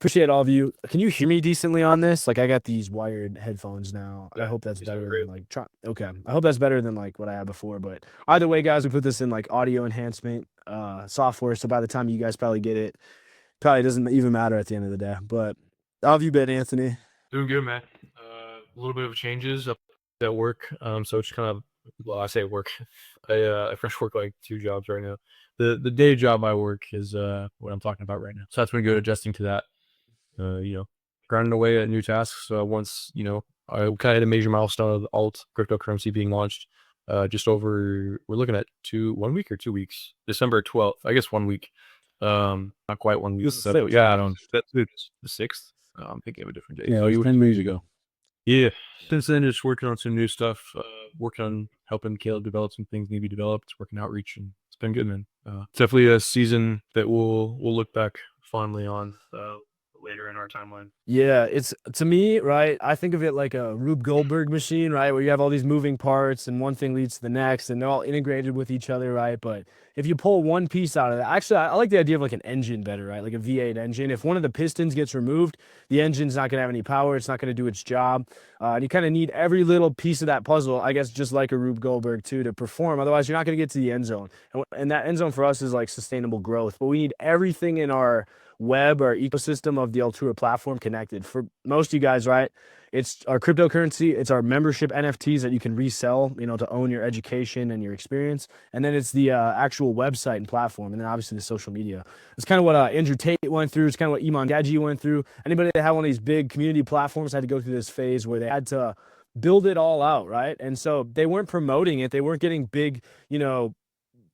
Appreciate all of you. Can you hear me decently on this? Like I got these wired headphones now. I Yeah, hope that's you sound better great. than like okay. I hope that's better than like what I had before. But either way, guys, we put this in like audio enhancement software. So by the time you guys probably get it, probably doesn't even matter at the end of the day. But how have you been, Anthony? Doing good, man. A little bit of changes up at work. So it's kind of, well, I say work. I fresh work like 2 jobs right now. The day job I work is what I'm talking about right now. So that's been good adjusting to that. You know, grinding away at new tasks. Once I kind of hit a major milestone of the alt cryptocurrency being launched. Just over, we're looking at 1 week or 2 weeks. December 12th, I guess 1 week. Not quite 1 week. Yeah, I don't. That's the 6th. I'm thinking of a different date. Yeah, it was 10 days ago. Yeah. Since then, just working on some new stuff. Working on helping Caleb develop some things need to be developed. Working outreach, and it's been good, man. It's definitely a season that we'll look back fondly on later in our timeline. Yeah, it's to me, right? I think of it like a Rube Goldberg machine, right? Where you have all these moving parts and one thing leads to the next and they're all integrated with each other, right? But if you pull one piece out of that, actually, I like the idea of like an engine better, right? Like a V8 engine. If one of the pistons gets removed, the engine's not going to have any power. It's not going to do its job. And you kind of need every little piece of that puzzle, I guess, just like a Rube Goldberg too, to perform. Otherwise, you're not going to get to the end zone. And that end zone for us is like sustainable growth. But we need everything in our web or ecosystem of the Altura platform connected. For most of you guys, right? It's our cryptocurrency, it's our membership NFTs that you can resell, to own your education and your experience. And then it's the actual website and platform. And then obviously the social media. It's kind of what Andrew Tate went through. It's kind of what Iman Gaji went through. Anybody that had one of these big community platforms had to go through this phase where they had to build it all out, right? And so they weren't promoting it. They weren't getting big,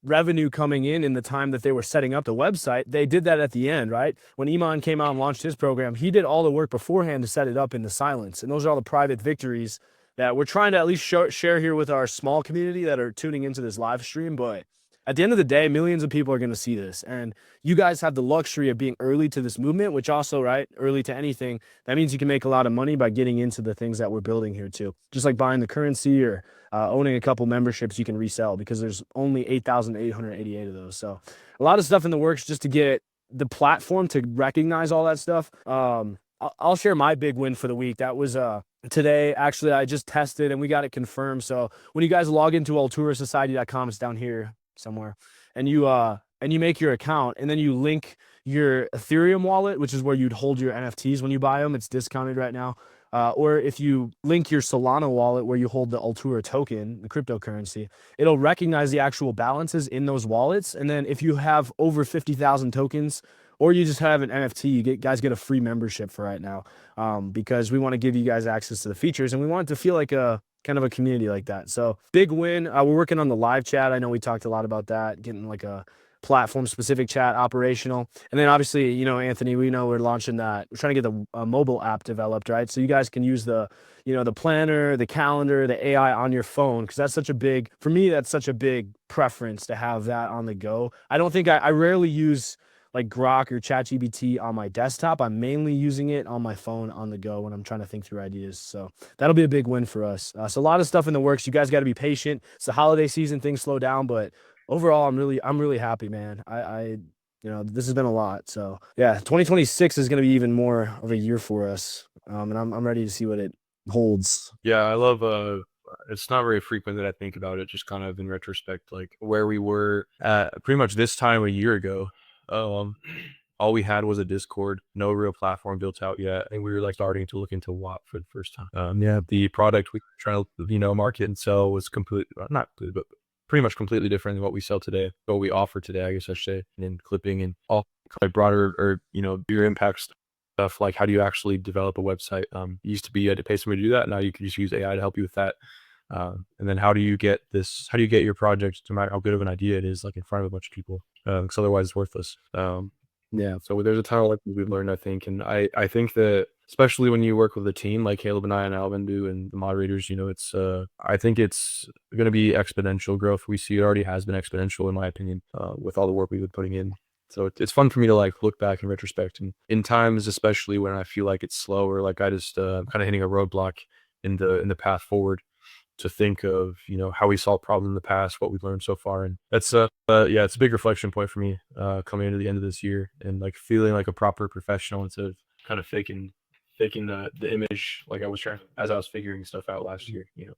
revenue coming in the time that they were setting up the website. They did that at the end, right? When Iman came out and launched his program, he did all the work beforehand to set it up in the silence. And those are all the private victories that we're trying to at least share here with our small community that are tuning into this live stream. But at the end of the day, millions of people are going to see this. And you guys have the luxury of being early to this movement, which also, right, early to anything. That means you can make a lot of money by getting into the things that we're building here too. Just like buying the currency or owning a couple memberships you can resell, because there's only 8,888 of those. So a lot of stuff in the works just to get the platform to recognize all that stuff. I'll share my big win for the week. That was today. Actually, I just tested and we got it confirmed. So when you guys log into alturasociety.com, it's down here somewhere, and you make your account, and then you link your Ethereum wallet, which is where you'd hold your NFTs when you buy them. It's discounted right now. Or if you link your Solana wallet where you hold the Altura token, the cryptocurrency, it'll recognize the actual balances in those wallets. And then if you have over 50,000 tokens, or you just have an NFT, you guys get a free membership for right now, because we want to give you guys access to the features, and we want it to feel like a kind of a community like that. So big win. We're working on the live chat. I know we talked a lot about that, getting like a platform specific chat operational. And then obviously, Anthony, we know we're launching that. We're trying to get the mobile app developed, right? So you guys can use the planner, the calendar, the AI on your phone, because that's such a big preference to have that on the go. I don't think I rarely use like Grok or ChatGPT on my desktop. I'm mainly using it on my phone on the go when I'm trying to think through ideas. So that'll be a big win for us. So a lot of stuff in the works. You guys got to be patient. It's the holiday season, things slow down, but overall, I'm really happy, man. This has been a lot. So yeah, 2026 is going to be even more of a year for us. And I'm ready to see what it holds. Yeah, I love it's not very frequent that I think about it, just kind of in retrospect, like where we were at pretty much this time a year ago. All we had was a Discord, no real platform built out yet, and we were like starting to look into WAP for the first time. Yeah, the product we try to market and sell was not completely, but pretty much completely different than what we sell today, what we offer today, I guess I should say, and clipping and all like broader or bigger impact stuff, like how do you actually develop a website. It used to be you had to pay somebody to do that. Now you can just use AI to help you with that. And then how do you get your project, no matter how good of an idea it is, like in front of a bunch of people, because otherwise it's worthless. Yeah, so there's a ton of we've learned, I think, and I think that especially when you work with a team like Caleb and I and Alvin do and the moderators, it's I think it's going to be exponential growth. We see it already has been exponential in my opinion, with all the work we've been putting in. So it's fun for me to look back in retrospect, and in times especially when I feel like it's slow or like I just kind of hitting a roadblock in the path forward, to think of how we solved problems in the past, what we've learned so far. And that's yeah, it's a big reflection point for me coming into the end of this year and like feeling like a proper professional instead of kind of faking the image like I was trying as I was figuring stuff out last year, you know.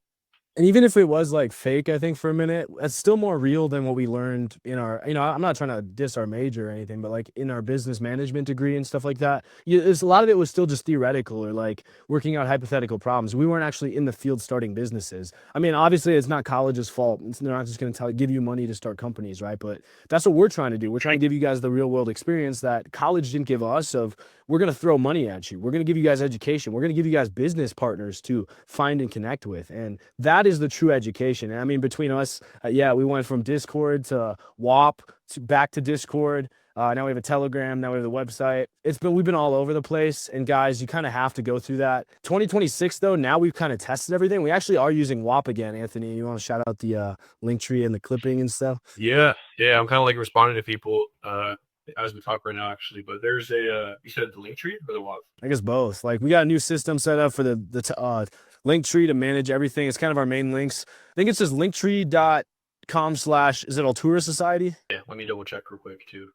And even if it was like fake, I think for a minute, it's still more real than what we learned in our, I'm not trying to diss our major or anything, but like in our business management degree and stuff like that, a lot of it was still just theoretical or like working out hypothetical problems. We weren't actually in the field starting businesses. I mean, obviously it's not college's fault. They're not just going to give you money to start companies, right? But that's what we're trying to do. We're trying to give you guys the real world experience that college didn't give us of we're going to throw money at you. We're going to give you guys education. We're going to give you guys business partners to find and connect with. And that is the true education. And I mean, between us, yeah, we went from Discord to WAP to back to Discord. Now we have a Telegram. Now we have the website. We've been all over the place. And guys, you kind of have to go through that. 2026 though, now we've kind of tested everything. We actually are using WAP again. Anthony, you want to shout out the link tree and the clipping and stuff? Yeah, I'm kind of like responding to people as we talk right now, actually. But there's a you said the link tree or the what? I guess both. Like we got a new system set up for the link tree to manage everything. It's kind of our main links. I think it says linktree.com/ is it Altura Society? Yeah, let me double check real quick too.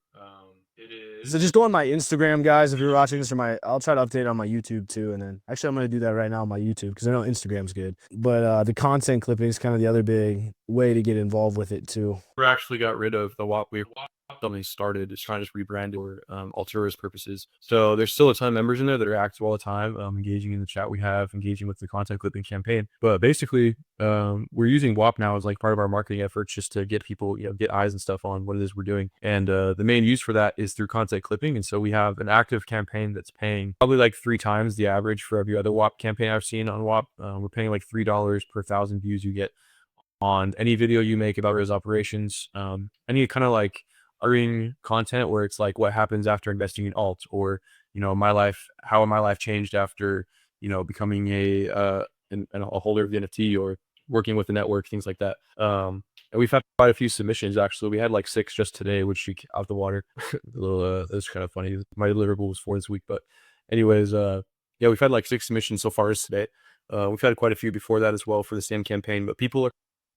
It is. So just go on my Instagram, guys. If you're watching this, or I'll try to update it on my YouTube too. And then actually, I'm gonna do that right now on my YouTube because I know Instagram's good. But the content clipping is kind of the other big way to get involved with it too. We actually got rid of the WAP. We company started is trying to just rebrand for Altura's purposes. So there's still a ton of members in there that are active all the time, engaging in the chat we have, engaging with the content clipping campaign. But basically, we're using WAP now as like part of our marketing efforts just to get people, get eyes and stuff on what it is we're doing. And the main use for that is through content clipping. And so we have an active campaign that's paying probably like 3 times the average for every other WAP campaign I've seen on WAP. We're paying like $3 per 1,000 views you get on any video you make about Riz operations, any kind of like content where it's like what happens after investing in alt, or my life, how my life changed after becoming a holder of the NFT or working with the network, things like that. And we've had quite a few submissions actually. We had like 6 just today, which you out the water. That's kind of funny. My deliverable was 4 this week, but anyways, yeah, we've had like 6 submissions so far as today. We've had quite a few before that as well for the same campaign, but people are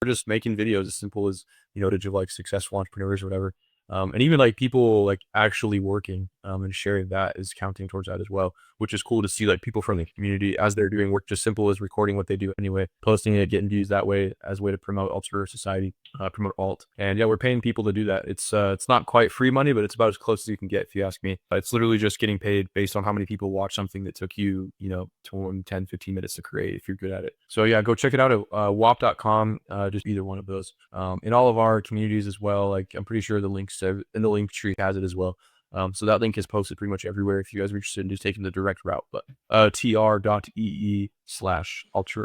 just making videos as simple as footage of like successful entrepreneurs or whatever. And even like people like actually working and sharing that is counting towards that as well, which is cool to see like people from the community as they're doing work just simple as recording what they do anyway, posting it, getting views that way as a way to promote Altura Society, promote alt. And yeah, we're paying people to do that. It's not quite free money, but it's about as close as you can get if you ask me. It's literally just getting paid based on how many people watch something that took you 10, 15 minutes to create if you're good at it. So yeah, go check it out at wap.com, just either one of those. In all of our communities as well, like I'm pretty sure the links in the link tree has it as well. So that link is posted pretty much everywhere if you guys are interested in just taking the direct route. But tr.ee/Altura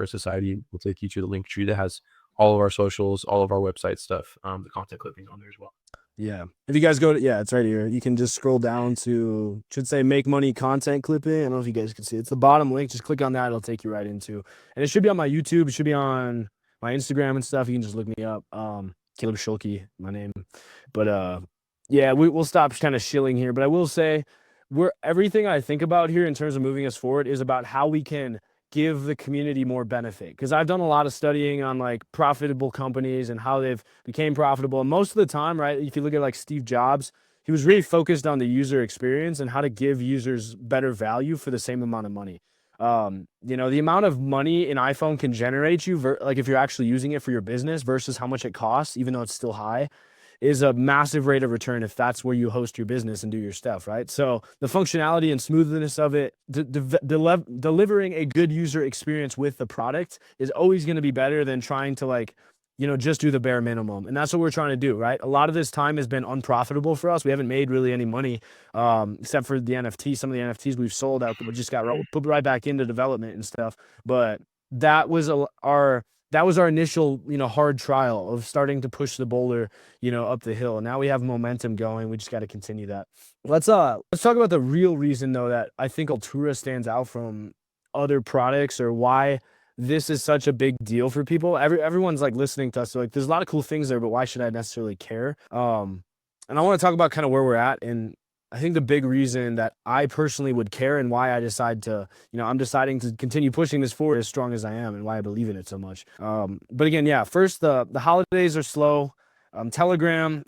Society will take you to the link tree that has all of our socials, all of our website stuff, the content clippings on there as well. Yeah. If you guys go to, it's right here. You can just scroll down to, should say make money content clipping. I don't know if you guys can see it. It's the bottom link. Just click on that. It'll take you right into, and it should be on my YouTube. It should be on my Instagram and stuff. You can just look me up. Caleb Schulke, my name. But yeah, we'll stop kind of shilling here. But I will say, everything I think about here in terms of moving us forward is about how we can give the community more benefit. Because I've done a lot of studying on like profitable companies and how they've became profitable. And most of the time, right, if you look at like Steve Jobs, he was really focused on the user experience and how to give users better value for the same amount of money. The amount of money an iPhone can generate you, like if you're actually using it for your business versus how much it costs, even though it's still high, is a massive rate of return if that's where you host your business and do your stuff, right? So the functionality and smoothness of it, delivering a good user experience with the product is always going to be better than trying to just do the bare minimum. And that's what we're trying to do, right? A lot of this time has been unprofitable for us. We haven't made really any money, except for the NFT. Some of the NFTs we've sold out, we just got put right back into development and stuff. But that was our initial, hard trial of starting to push the boulder, up the hill. And now we have momentum going. We just got to continue that. Let's talk about the real reason though that I think Altura stands out from other products, or why this is such a big deal for people. Everyone's like listening to us. So like, there's a lot of cool things there, but why should I necessarily care? And I want to talk about kind of where we're at. And I think the big reason that I personally would care and why I decide to, I'm deciding to continue pushing this forward as strong as I am, and why I believe in it so much. But again, yeah, first the holidays are slow. Our Telegram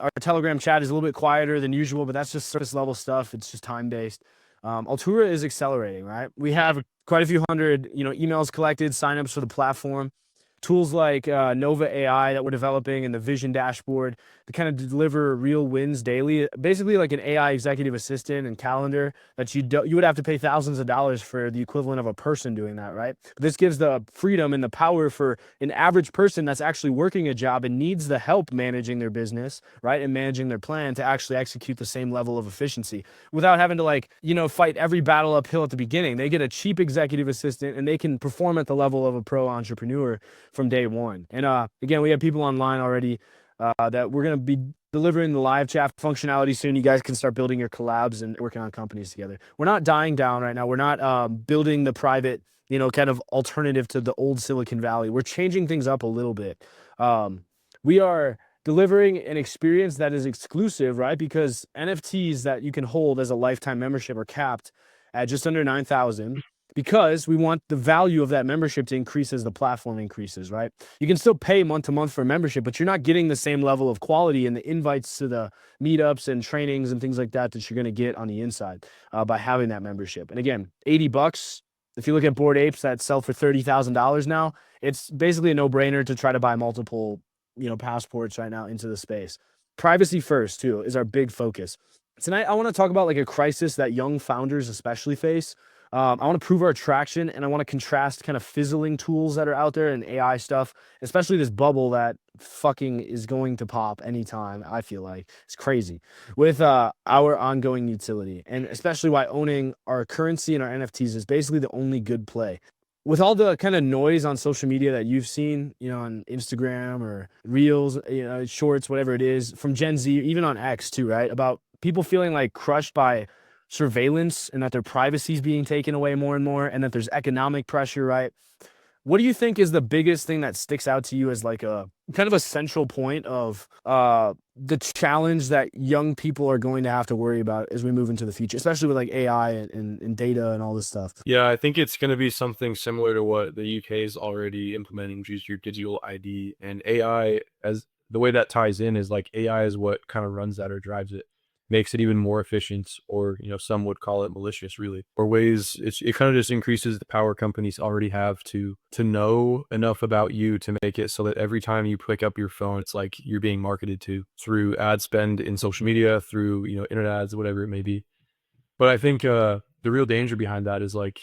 chat is a little bit quieter than usual, but that's just surface level stuff. It's just time based. Altura is accelerating, right? We have quite a few hundred, emails collected, signups for the platform. Tools like Nova AI that we're developing and the Vision dashboard to kind of deliver real wins daily. Basically, like an AI executive assistant and calendar that you would have to pay thousands of dollars for the equivalent of a person doing that, right? But this gives the freedom and the power for an average person that's actually working a job and needs the help managing their business, right, and managing their plan to actually execute the same level of efficiency without having to fight every battle uphill at the beginning. They get a cheap executive assistant and they can perform at the level of a pro entrepreneur from day one. And again, we have people online already that we're going to be delivering the live chat functionality soon. You guys can start building your collabs and working on companies together. We're not dying down right now. We're not building the private, kind of alternative to the old Silicon Valley. We're changing things up a little bit. We are delivering an experience that is exclusive, right? Because NFTs that you can hold as a lifetime membership are capped at just under 9,000, because we want the value of that membership to increase as the platform increases, right? You can still pay month to month for a membership, but you're not getting the same level of quality and the invites to the meetups and trainings and things like that you're going to get on the inside by having that membership. And again, $80. If you look at Bored Apes that sell for $30,000 now, it's basically a no-brainer to try to buy multiple, passports right now into the space. Privacy first, too, is our big focus. Tonight, I want to talk about like a crisis that young founders especially face. I want to prove our traction, and I want to contrast kind of fizzling tools that are out there and AI stuff, especially this bubble that fucking is going to pop anytime. I feel like it's crazy with our ongoing utility, and especially why owning our currency and our NFTs is basically the only good play. With all the kind of noise on social media that you've seen, on Instagram or Reels, Shorts, whatever it is, from Gen Z, even on X too, right? About people feeling like crushed by surveillance and that their privacy is being taken away more and more, and that there's economic pressure, right? What do you think is the biggest thing that sticks out to you as like a kind of a central point of the challenge that young people are going to have to worry about as we move into the future, especially with like AI and data and all this stuff? Yeah, I think it's going to be something similar to what the UK is already implementing, which is your digital ID. And AI, as the way that ties in, is like AI is what kind of runs that or drives it, makes it even more efficient, or some would call it malicious, really, or ways it kind of just increases the power companies already have to know enough about you to make it so that every time you pick up your phone, it's like you're being marketed to through ad spend in social media, through internet ads, whatever it may be. But I think the real danger behind that is like,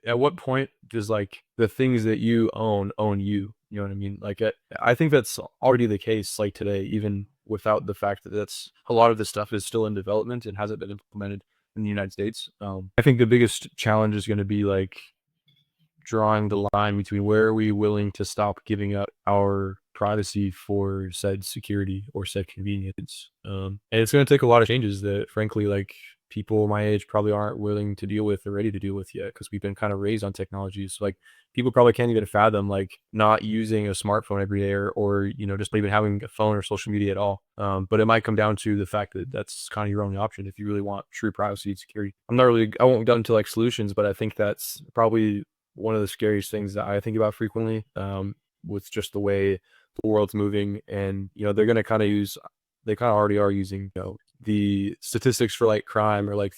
at what point does like the things that you own you? You know what I mean? Like, I think that's already the case, like today, even without the fact that that's a lot of this stuff is still in development and hasn't been implemented in the United States. I think the biggest challenge is going to be like drawing the line between where are we willing to stop giving up our privacy for said security or said convenience. And it's going to take a lot of changes that, frankly, like people my age probably aren't willing to deal with or ready to deal with yet, because we've been kind of raised on technologies. So, like, people probably can't even fathom like not using a smartphone every day, or just not even having a phone or social media at all. But it might come down to the fact that that's kind of your only option if you really want true privacy and security. I won't get into like solutions, but I think that's probably one of the scariest things that I think about frequently, with just the way the world's moving. And they're going to kind of they kind of already are using the statistics for like crime or like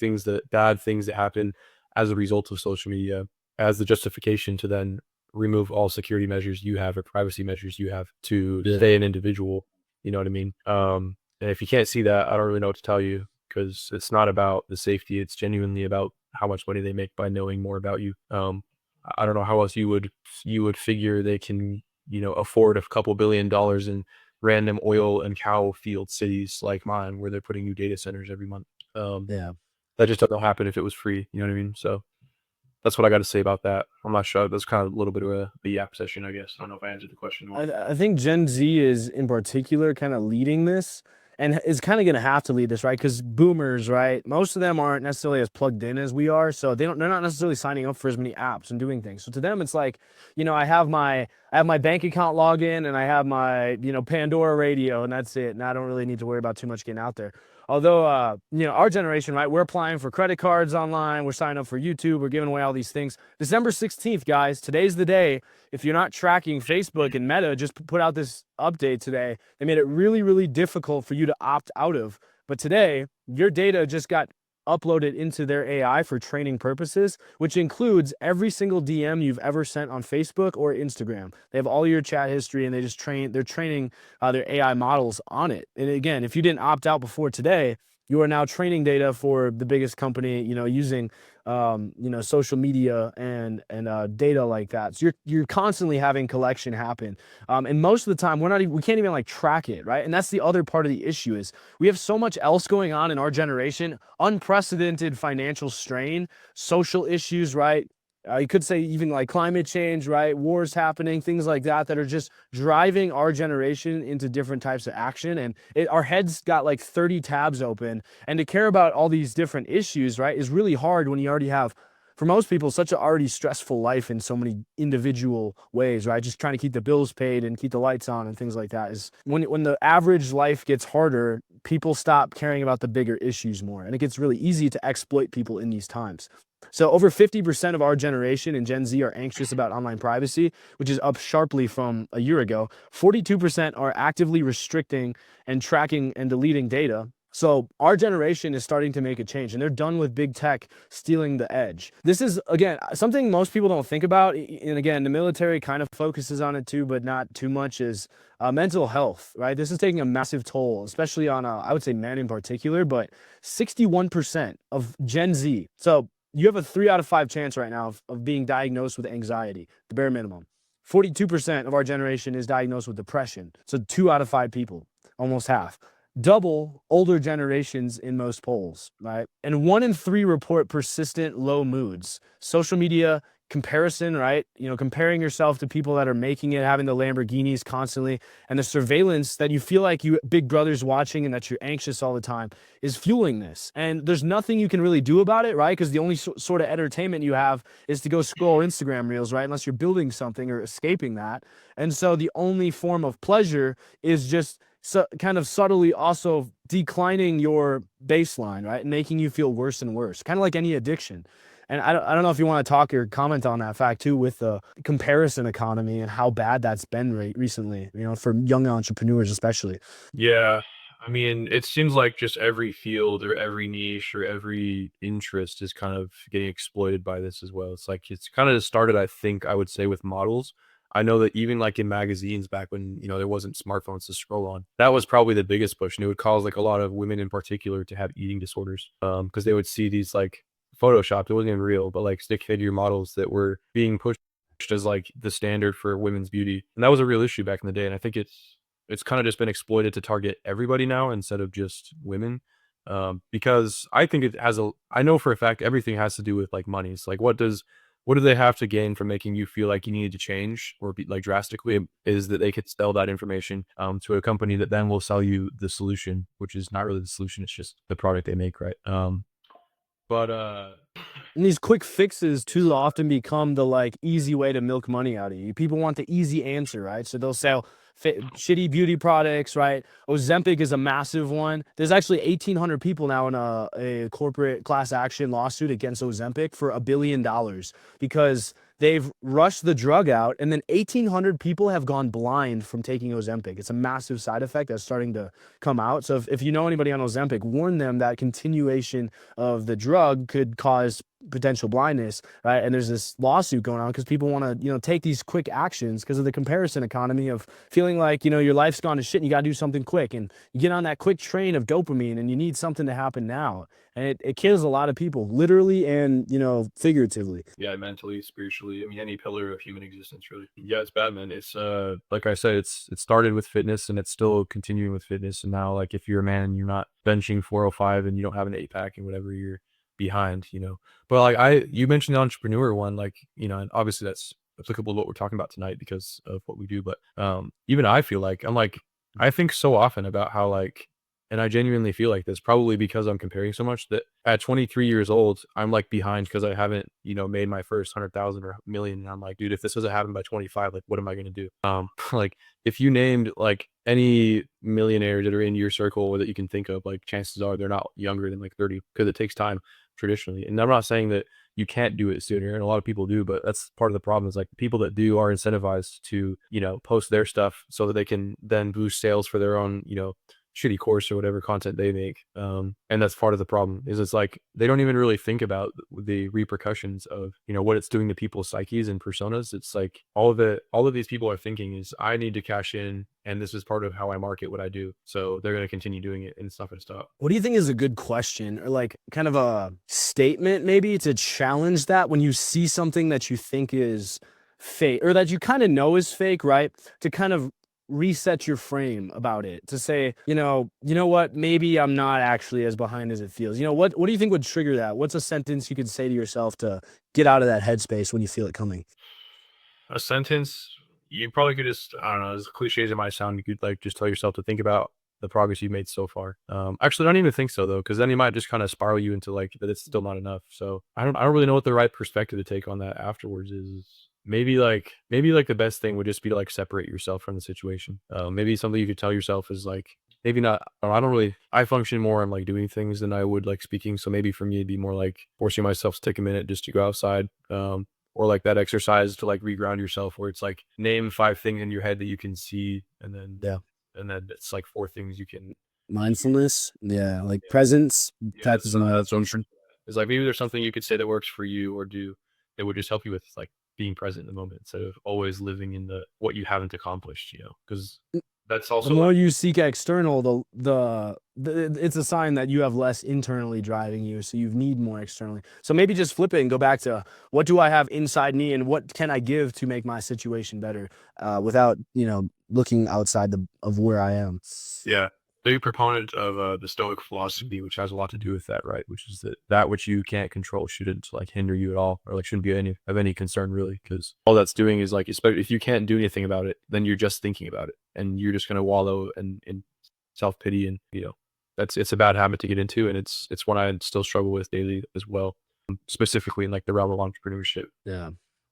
bad things that happen as a result of social media as the justification to then remove all security measures you have or privacy measures you have to stay an individual. You know what I mean? And if you can't see that, I don't really know what to tell you, because it's not about the safety. It's genuinely about how much money they make by knowing more about you. I don't know how else you would figure they can, afford a couple $1 billion in random oil and cow field cities like mine, where they're putting new data centers every month. Yeah. That just doesn't happen if it was free. You know what I mean? So that's what I got to say about that. I'm not sure. That's kind of a little bit of a yap session, I guess. I don't know if I answered the question. I think Gen Z is in particular kind of leading this, and is kind of going to have to lead this, right? Because boomers, right? Most of them aren't necessarily as plugged in as we are, so they're not necessarily signing up for as many apps and doing things. So to them, it's like, I have my bank account login, and I have my Pandora radio, and that's it. And I don't really need to worry about too much getting out there. Although, our generation, right? We're applying for credit cards online. We're signing up for YouTube. We're giving away all these things. December 16th, guys. Today's the day. If you're not tracking, Facebook and Meta just put out this update today. They made it really, really difficult for you to opt out of. But today, your data just got upload it into their AI for training purposes, which includes every single DM you've ever sent on Facebook or Instagram. They have all your chat history, and they're training their AI models on it. And again, if you didn't opt out before today, you are now training data for the biggest company, using social media and data like that. So you're constantly having collection happen, and most of the time we can't even like track it, right? And that's the other part of the issue is we have so much else going on in our generation, unprecedented financial strain, social issues, right? You could say even like climate change, right? Wars happening, things like that are just driving our generation into different types of action. And our heads got like 30 tabs open. And to care about all these different issues, right, is really hard when you already have, for most people, such an already stressful life in so many individual ways, right? Just trying to keep the bills paid and keep the lights on and things like that. Is when the average life gets harder, people stop caring about the bigger issues more. And it gets really easy to exploit people in these times. So over 50% of our generation and Gen Z are anxious about online privacy, which is up sharply from a year ago. 42% are actively restricting and tracking and deleting data. So our generation is starting to make a change, and they're done with big tech stealing the edge. This is, again, something most people don't think about. And again, the military kind of focuses on it too, but not too much, is mental health, right? This is taking a massive toll, especially on, I would say men in particular, but 61% of Gen Z. So you have a 3 out of 5 chance right now of being diagnosed with anxiety, the bare minimum. 42% of our generation is diagnosed with depression. So 2 out of 5 people, almost half. Double older generations in most polls, right? And 1 in 3 report persistent low moods. Social media comparison, right? Comparing yourself to people that are making it, having the Lamborghinis constantly, and the surveillance that you feel like big brother's watching and that you're anxious all the time is fueling this. And there's nothing you can really do about it, right? Because the only sort of entertainment you have is to go scroll Instagram reels, right? Unless you're building something or escaping that. And so the only form of pleasure is just kind of subtly also declining your baseline, right? And making you feel worse and worse, kind of like any addiction. And I don't know if you want to talk or comment on that fact too, with the comparison economy and how bad that's been recently, for young entrepreneurs especially. Yeah. I mean, it seems like just every field or every niche or every interest is kind of getting exploited by this as well. It's like it's kind of started, I think, I would say, with models. I know that even like in magazines back when, there wasn't smartphones to scroll on, that was probably the biggest push. And it would cause like a lot of women in particular to have eating disorders. Because they would see these like photoshopped, it wasn't even real, but like stick figure models that were being pushed as like the standard for women's beauty. And that was a real issue back in the day. And I think it's kind of just been exploited to target everybody now instead of just women. Because I think I know for a fact everything has to do with like money. It's like, what do they have to gain from making you feel like you needed to change or be like drastically, is that they could sell that information to a company that then will sell you the solution, which is not really the solution. It's just the product they make. Right. But And these quick fixes too often become the like easy way to milk money out of you. People want the easy answer, right? So they'll sell shitty beauty products, right? Ozempic is a massive one. There's actually 1,800 people now in a corporate class action lawsuit against Ozempic for $1 billion because they've rushed the drug out, and then 1,800 people have gone blind from taking Ozempic. It's a massive side effect that's starting to come out. So if you know anybody on Ozempic, warn them that continuation of the drug could cause potential blindness, right? And there's this lawsuit going on because people want to, take these quick actions because of the comparison economy of feeling like, your life's gone to shit and you got to do something quick. And you get on that quick train of dopamine and you need something to happen now. And it kills a lot of people, literally and, figuratively. yeah, mentally, spiritually, I mean, any pillar of human existence, really. Yeah, it's bad, man. It's like I said, it started with fitness and it's still continuing with fitness. And now, like, if you're a man and you're not benching 405 and you don't have an 8-pack and whatever, you're behind. But like you mentioned the entrepreneur one, like, and obviously that's applicable to what we're talking about tonight because of what we do. But even I feel like I think so often about how like, and I genuinely feel like this, probably because I'm comparing so much, that at 23 years old, I'm like behind because I haven't, made my first 100,000 or million. And I'm like, dude, if this doesn't happen by 25, like, what am I going to do? Like if you named like any millionaires that are in your circle or that you can think of, like chances are they're not younger than like 30 because it takes time traditionally. And I'm not saying that you can't do it sooner, and a lot of people do, but that's part of the problem is like people that do are incentivized to, post their stuff so that they can then boost sales for their own, shitty course or whatever content they make. And that's part of the problem is it's like they don't even really think about the repercussions of, you know, what it's doing to people's psyches and personas. It's like all of these people are thinking is I need to cash in and this is part of how I market what I do. So they're going to continue doing it and it's not going to stop. What do you think is a good question or like kind of a statement maybe to challenge that when you see something that you think is fake or that you kind of know is fake, right? To kind of reset your frame about it to say, you know what, maybe I'm not actually as behind as it feels. What do you think would trigger that? What's a sentence you could say to yourself to get out of that headspace when you feel it coming? A sentence, you probably could just, I don't know, as cliche as it might sound, you could like just tell yourself to think about the progress you've made so far. Actually, I don't even think so though, because then you might just kind of spiral you into like that it's still not enough. So I don't really know what the right perspective to take on that afterwards is. Maybe like the best thing would just be to like separate yourself from the situation. Maybe something you could tell yourself is like maybe not. I don't really. I function more on like doing things than I would like speaking. So maybe for me it'd be more like forcing myself to take a minute just to go outside. Or like that exercise to like reground yourself where it's like name 5 things in your head that you can see Yeah. and then it's like 4 things you can. Mindfulness. Yeah. Like Yeah. presence Yeah, type that's, of. that's what I'm trying. It's like maybe there's something you could say that works for you or do that would just help you with like being present in the moment instead of always living in the what you haven't accomplished, you know, because that's The also more like you seek external, it's a sign that you have less internally driving you, so you need more externally. So maybe just flip it and go back to what do I have inside me, and what can I give to make my situation better, without looking outside of where I am. yeah. Big proponent of the Stoic philosophy, which has a lot to do with that, right? Which is that which you can't control shouldn't like hinder you at all, or like shouldn't be of any concern really, because all that's doing is like, especially if you can't do anything about it, then you're just thinking about it, and you're just gonna wallow in self pity, and it's a bad habit to get into, and it's one I still struggle with daily as well, specifically in like the realm of entrepreneurship. Yeah.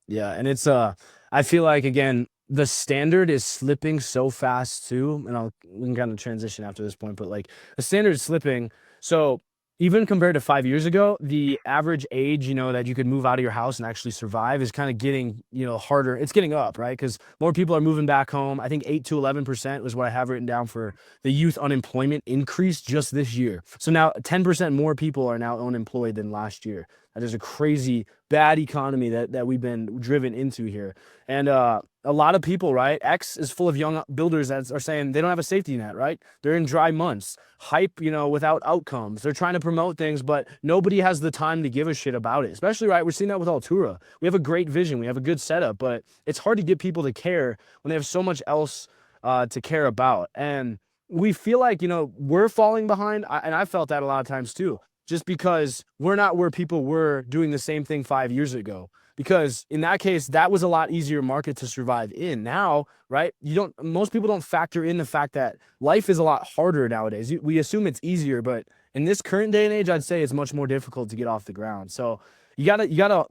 Yeah, and it's I feel like again, the standard is slipping so fast too, and we can kind of transition after this point, but like the standard is slipping. So even compared to 5 years ago, the average age, that you could move out of your house and actually survive is kind of getting, harder. It's getting up, right? Because more people are moving back home. I think 8 to 11% was what I have written down for the youth unemployment increase just this year. So now 10% more people are now unemployed than last year. That is a crazy bad economy that we've been driven into here. And a lot of people, right? X is full of young builders that are saying they don't have a safety net, right? They're in dry months, hype, without outcomes. They're trying to promote things, but nobody has the time to give a shit about it. Especially, right? We're seeing that with Altura. We have a great vision, we have a good setup, but it's hard to get people to care when they have so much else to care about. And we feel like, we're falling behind. And I felt that a lot of times too, just because we're not where people were doing the same thing 5 years ago. Because in that case, that was a lot easier market to survive in. Now, right? Most people don't factor in the fact that life is a lot harder nowadays. We assume it's easier, but in this current day and age, I'd say it's much more difficult to get off the ground. So you gotta,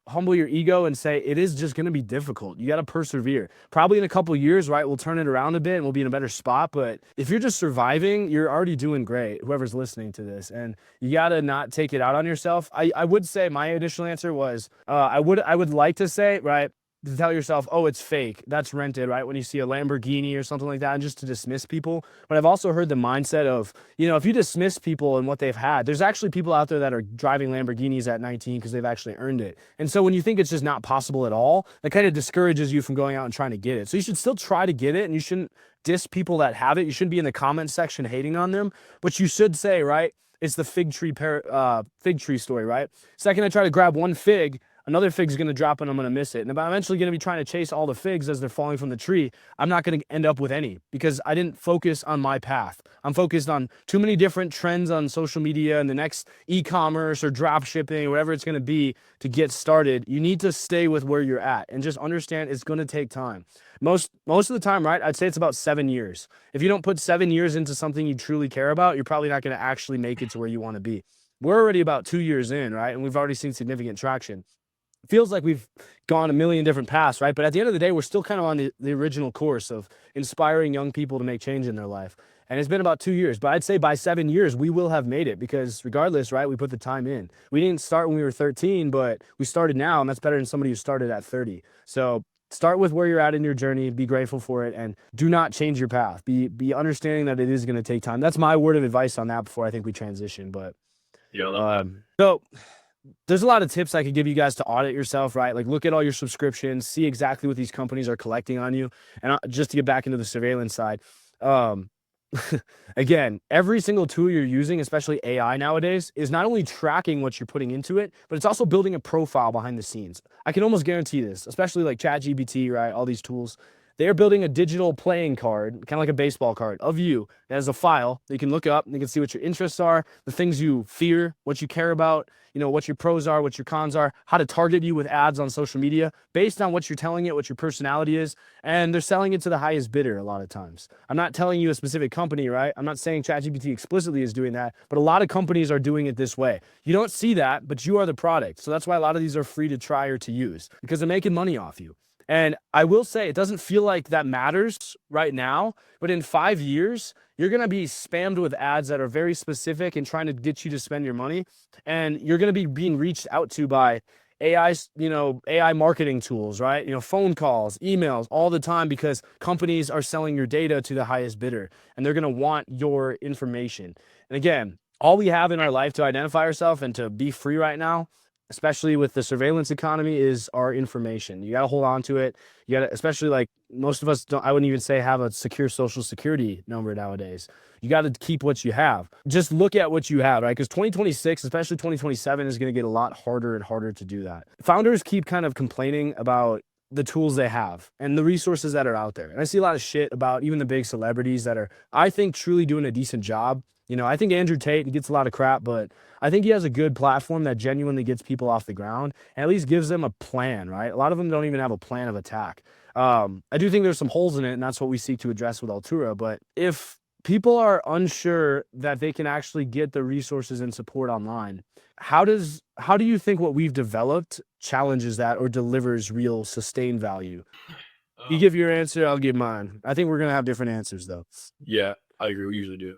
humble your ego and say it is just gonna be difficult. You gotta persevere. Probably in a couple years, right? We'll turn it around a bit and we'll be in a better spot. But if you're just surviving, you're already doing great. Whoever's listening to this, and you gotta not take it out on yourself. I would say my initial answer was I would like to say, right, to tell yourself, oh, it's fake, that's rented, right? When you see a Lamborghini or something like that, and just to dismiss people. But I've also heard the mindset of, if you dismiss people and what they've had, there's actually people out there that are driving Lamborghinis at 19 because they've actually earned it. And so when you think it's just not possible at all, that kind of discourages you from going out and trying to get it. So you should still try to get it, and you shouldn't diss people that have it. You shouldn't be in the comment section hating on them, but you should say, right, it's the fig tree story, right? Second, I try to grab one fig, another fig's going to drop and I'm going to miss it. And if I'm eventually going to be trying to chase all the figs as they're falling from the tree, I'm not going to end up with any because I didn't focus on my path. I'm focused on too many different trends on social media and the next e-commerce or drop shipping or whatever it's going to be to get started. You need to stay with where you're at and just understand it's going to take time. Most of the time, right? I'd say it's about 7 years. If you don't put 7 years into something you truly care about, you're probably not going to actually make it to where you want to be. We're already about 2 years in, right? And we've already seen significant traction. Feels like we've gone a million different paths, right? But at the end of the day, we're still kind of on the original course of inspiring young people to make change in their life. And it's been about 2 years, but I'd say by 7 years, we will have made it because regardless, right, we put the time in. We didn't start when we were 13, but we started now, and that's better than somebody who started at 30. So Start with where you're at in your journey, be grateful for it, and do not change your path. Be understanding that it is going to take time. That's my word of advice on that before I think we transition. But Yeah, I love that. so there's a lot of tips I could give you guys to audit yourself, right? Like look at all your subscriptions, see exactly what these companies are collecting on you. And just to get back into the surveillance side, um, again, every single tool you're using, especially AI nowadays, is not only tracking what you're putting into it, but it's also building a profile behind the scenes. I can almost guarantee this, especially like ChatGPT, right? All these tools, they are building a digital playing card, kind of like a baseball card of you that has a file that you can look up and you can see what your interests are, the things you fear, what you care about, what your pros are, what your cons are, how to target you with ads on social media based on what you're telling it, what your personality is. And they're selling it to the highest bidder a lot of times. I'm not telling you a specific company, right? I'm not saying ChatGPT explicitly is doing that, but a lot of companies are doing it this way. You don't see that, but you are the product. So that's why a lot of these are free to try or to use because they're making money off you. And I will say it doesn't feel like that matters right now, but in 5 years, you're going to be spammed with ads that are very specific and trying to get you to spend your money. And you're going to be being reached out to by AI, AI marketing tools, right? Phone calls, emails all the time because companies are selling your data to the highest bidder and they're going to want your information. And again, all we have in our life to identify ourselves and to be free right now, especially with the surveillance economy, is our information. You got to hold on to it. You got to, especially like most of us don't, I wouldn't even say have a secure social security number nowadays. You got to keep what you have. Just look at what you have, right? Because 2026, especially 2027, is going to get a lot harder and harder to do that. Founders keep kind of complaining about the tools they have and the resources that are out there. And I see a lot of shit about even the big celebrities that are, I think, truly doing a decent job. I think Andrew Tate gets a lot of crap, but I think he has a good platform that genuinely gets people off the ground and at least gives them a plan, right? A lot of them don't even have a plan of attack. I do think there's some holes in it, and that's what we seek to address with Altura. But if people are unsure that they can actually get the resources and support online, how do you think what we've developed challenges that or delivers real sustained value? You give your answer, I'll give mine. I think we're gonna have different answers though. Yeah, I agree. We usually do.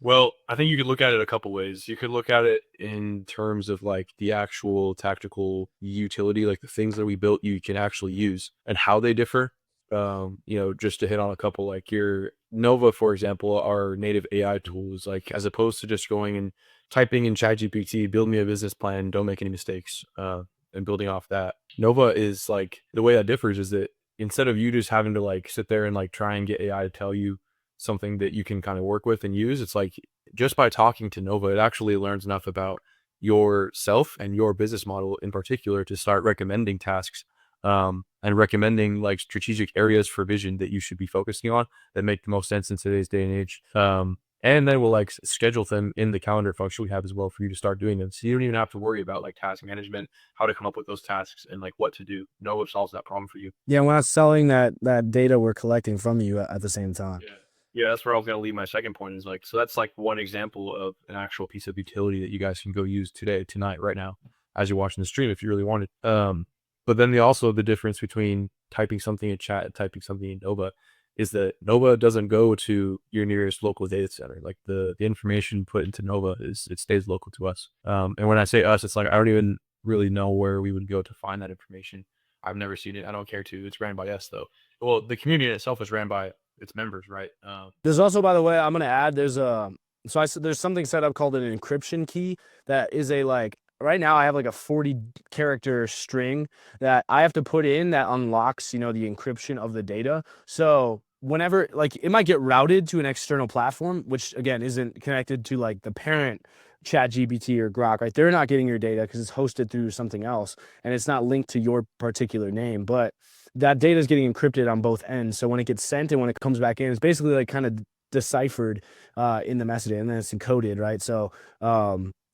Well, I think you could look at it a couple ways. You could look at it in terms of like the actual tactical utility, like the things that we built you can actually use and how they differ. Just to hit on a couple, like your Nova, for example, our native AI tools, like as opposed to just going and typing in ChatGPT, build me a business plan, don't make any mistakes, and building off that. Nova is like the way that differs is that instead of you just having to like sit there and like try and get AI to tell you something that you can kind of work with and use, it's like just by talking to Nova, it actually learns enough about yourself and your business model in particular to start recommending tasks, and recommending like strategic areas for vision that you should be focusing on that make the most sense in today's day and age. And then we'll like schedule them in the calendar function we have as well for you to start doing them. So you don't even have to worry about like task management, how to come up with those tasks and like what to do. Nova solves that problem for you. Yeah, we're not selling that data we're collecting from you at the same time. Yeah, that's where I was gonna leave my second point is like, so that's like one example of an actual piece of utility that you guys can go use today, tonight, right now, as you're watching the stream if you really wanted. But then the difference between typing something in chat and typing something in Nova is that Nova doesn't go to your nearest local data center. Like the information put into Nova it stays local to us. And when I say us, it's like I don't even really know where we would go to find that information. I've never seen it. I don't care to. It's ran by us though. Well, the community itself is ran by its members, right? There's also, by the way, I'm gonna add. There's something set up called an encryption key that is a like. Right now, I have like a 40 character string that I have to put in that unlocks, the encryption of the data. So whenever, like, it might get routed to an external platform, which again isn't connected to like the parent ChatGPT or Grok, right? They're not getting your data because it's hosted through something else and it's not linked to your particular name, but that data is getting encrypted on both ends. So when it gets sent and when it comes back in, it's basically like kind of deciphered in the messaging, and then it's encoded, right? So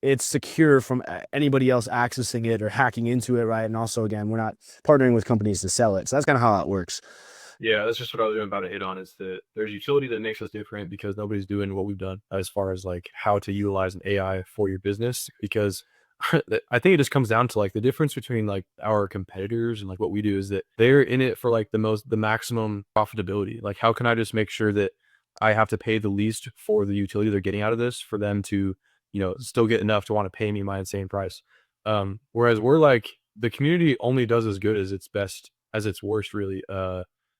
it's secure from anybody else accessing it or hacking into it, right? And also, again, we're not partnering with companies to sell it. So that's kind of how it works. Yeah, that's just what I was about to hit on is that there's utility that makes us different because nobody's doing what we've done as far as like how to utilize an AI for your business. Because I think it just comes down to like the difference between like our competitors and like what we do is that they're in it for like the maximum profitability. Like, how can I just make sure that I have to pay the least for the utility they're getting out of this for them to, still get enough to want to pay me my insane price. Whereas we're like, the community only does as good as its best as its worst, really,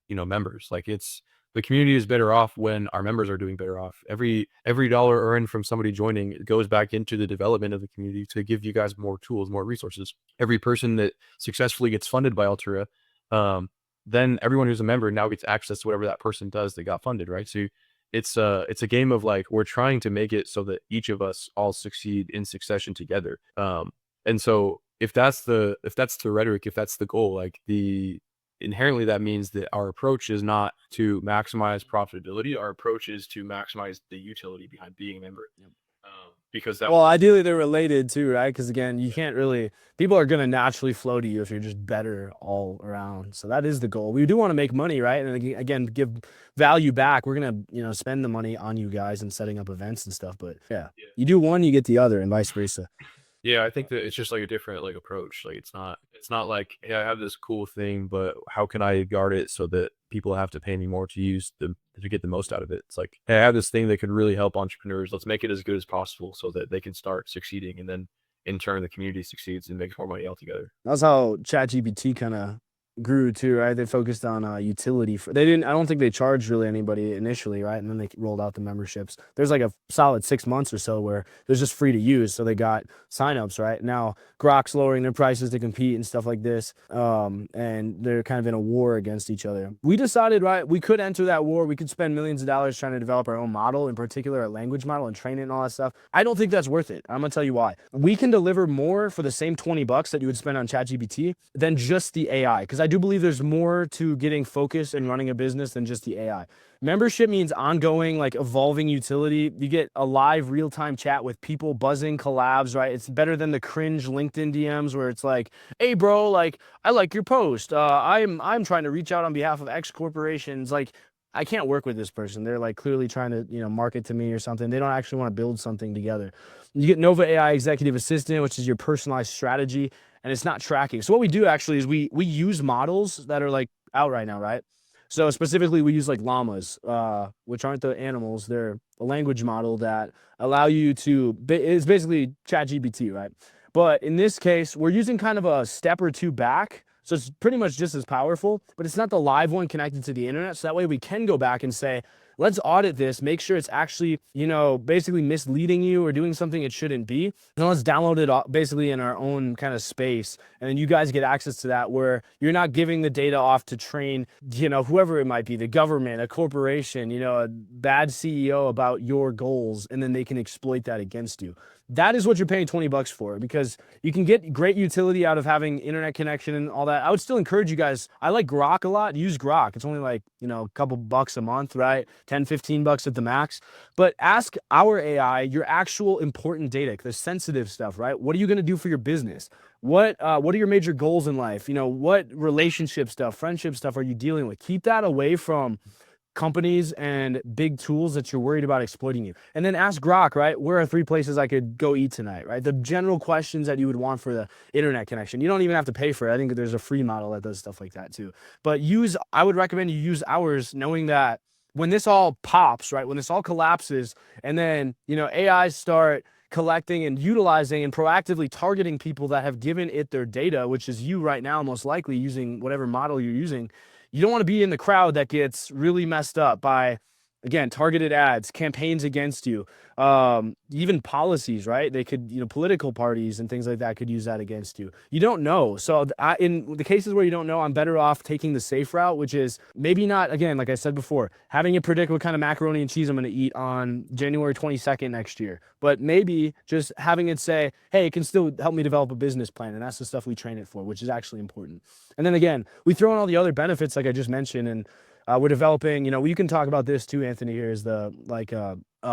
members. Like, it's the community is better off when our members are doing better off. Every dollar earned from somebody joining, it goes back into the development of the community to give you guys more tools, more resources. Every person that successfully gets funded by Altura, um, then everyone who's a member now gets access to whatever that person does that got funded, right? So it's a game of, like, we're trying to make it so that each of us all succeed in succession together. And so if that's the rhetoric, if that's the goal, like, the inherently that means that our approach is not to maximize profitability. Our approach is to maximize the utility behind being a member. Yep. Because that Well, ideally they're related too, right? Because again, you can't really, people are gonna naturally flow to you if you're just better all around. So that is the goal. We do want to make money, right? And again, give value back. We're gonna, spend the money on you guys and setting up events and stuff. But yeah, Yeah. you do one, you get the other, and vice versa. Yeah, I think that it's just like a different, like, approach. Like, it's not like, hey, I have this cool thing, but how can I guard it so that people have to pay me more to get the most out of it? It's like, hey, I have this thing that could really help entrepreneurs. Let's make it as good as possible so that they can start succeeding, and then in turn the community succeeds and makes more money altogether. That's how ChatGPT kind of grew too, right? They focused on utility. They didn't. I don't think they charged really anybody initially, right? And then they rolled out the memberships. There's like a solid 6 months or so where it was just free to use, so they got signups. Right now, Grok's lowering their prices to compete and stuff like this, and they're kind of in a war against each other. We decided, right, we could enter that war. We could spend millions of dollars trying to develop our own model, in particular a language model, and train it and all that stuff. I don't think that's worth it. I'm gonna tell you why. We can deliver more for the same $20 that you would spend on ChatGPT than just the AI, because I do believe there's more to getting focused and running a business than just the AI. Membership means ongoing, like, evolving utility. You get a live real-time chat with people, buzzing collabs, right? It's better than the cringe LinkedIn DMs where it's like, hey bro, like, I like your post. I'm trying to reach out on behalf of X corporations. Like, I can't work with this person. They're like clearly trying to, market to me or something. They don't actually want to build something together. You get Nova AI Executive Assistant, which is your personalized strategy, and it's not tracking. So what we do actually is we use models that are like out right now, right? So specifically, we use like llamas, which aren't the animals. They're a language model that allow you to. It's basically ChatGPT, right? But in this case, we're using kind of a step or two back. So it's pretty much just as powerful, but it's not the live one connected to the internet. So that way we can go back and say, let's audit this, make sure it's actually, basically misleading you or doing something it shouldn't be. And let's download it basically in our own kind of space. And then you guys get access to that where you're not giving the data off to train, whoever it might be, the government, a corporation, a bad CEO about your goals, and then they can exploit that against you. That is what you're paying $20 for, because you can get great utility out of having internet connection and all that. I would still encourage you guys. I like Grok a lot. Use Grok. It's only like, a couple bucks a month, right? 10, 15 bucks at the max. But ask our AI your actual important data, the sensitive stuff, right? What are you going to do for your business? What are your major goals in life? What relationship stuff, friendship stuff are you dealing with? Keep that away from companies and big tools that you're worried about exploiting you. And then ask Grok, right? Where are 3 places I could go eat tonight, right? The general questions that you would want for the internet connection. You don't even have to pay for it. I think there's a free model that does stuff like that too. But I would recommend you use ours, knowing that when this all pops, right? When this all collapses, and then, AIs start collecting and utilizing and proactively targeting people that have given it their data, which is you right now, most likely using whatever model you're using. You don't want to be in the crowd that gets really messed up by, again, targeted ads, campaigns against you, even policies, right? They could, political parties and things like that could use that against you. You don't know. So in the cases where you don't know, I'm better off taking the safe route, which is maybe not, again, like I said before, having it predict what kind of macaroni and cheese I'm going to eat on January 22nd next year. But maybe just having it say, hey, it can still help me develop a business plan. And that's the stuff we train it for, which is actually important. And then again, we throw in all the other benefits, like I just mentioned, and we're developing, you can talk about this too, Anthony, here is the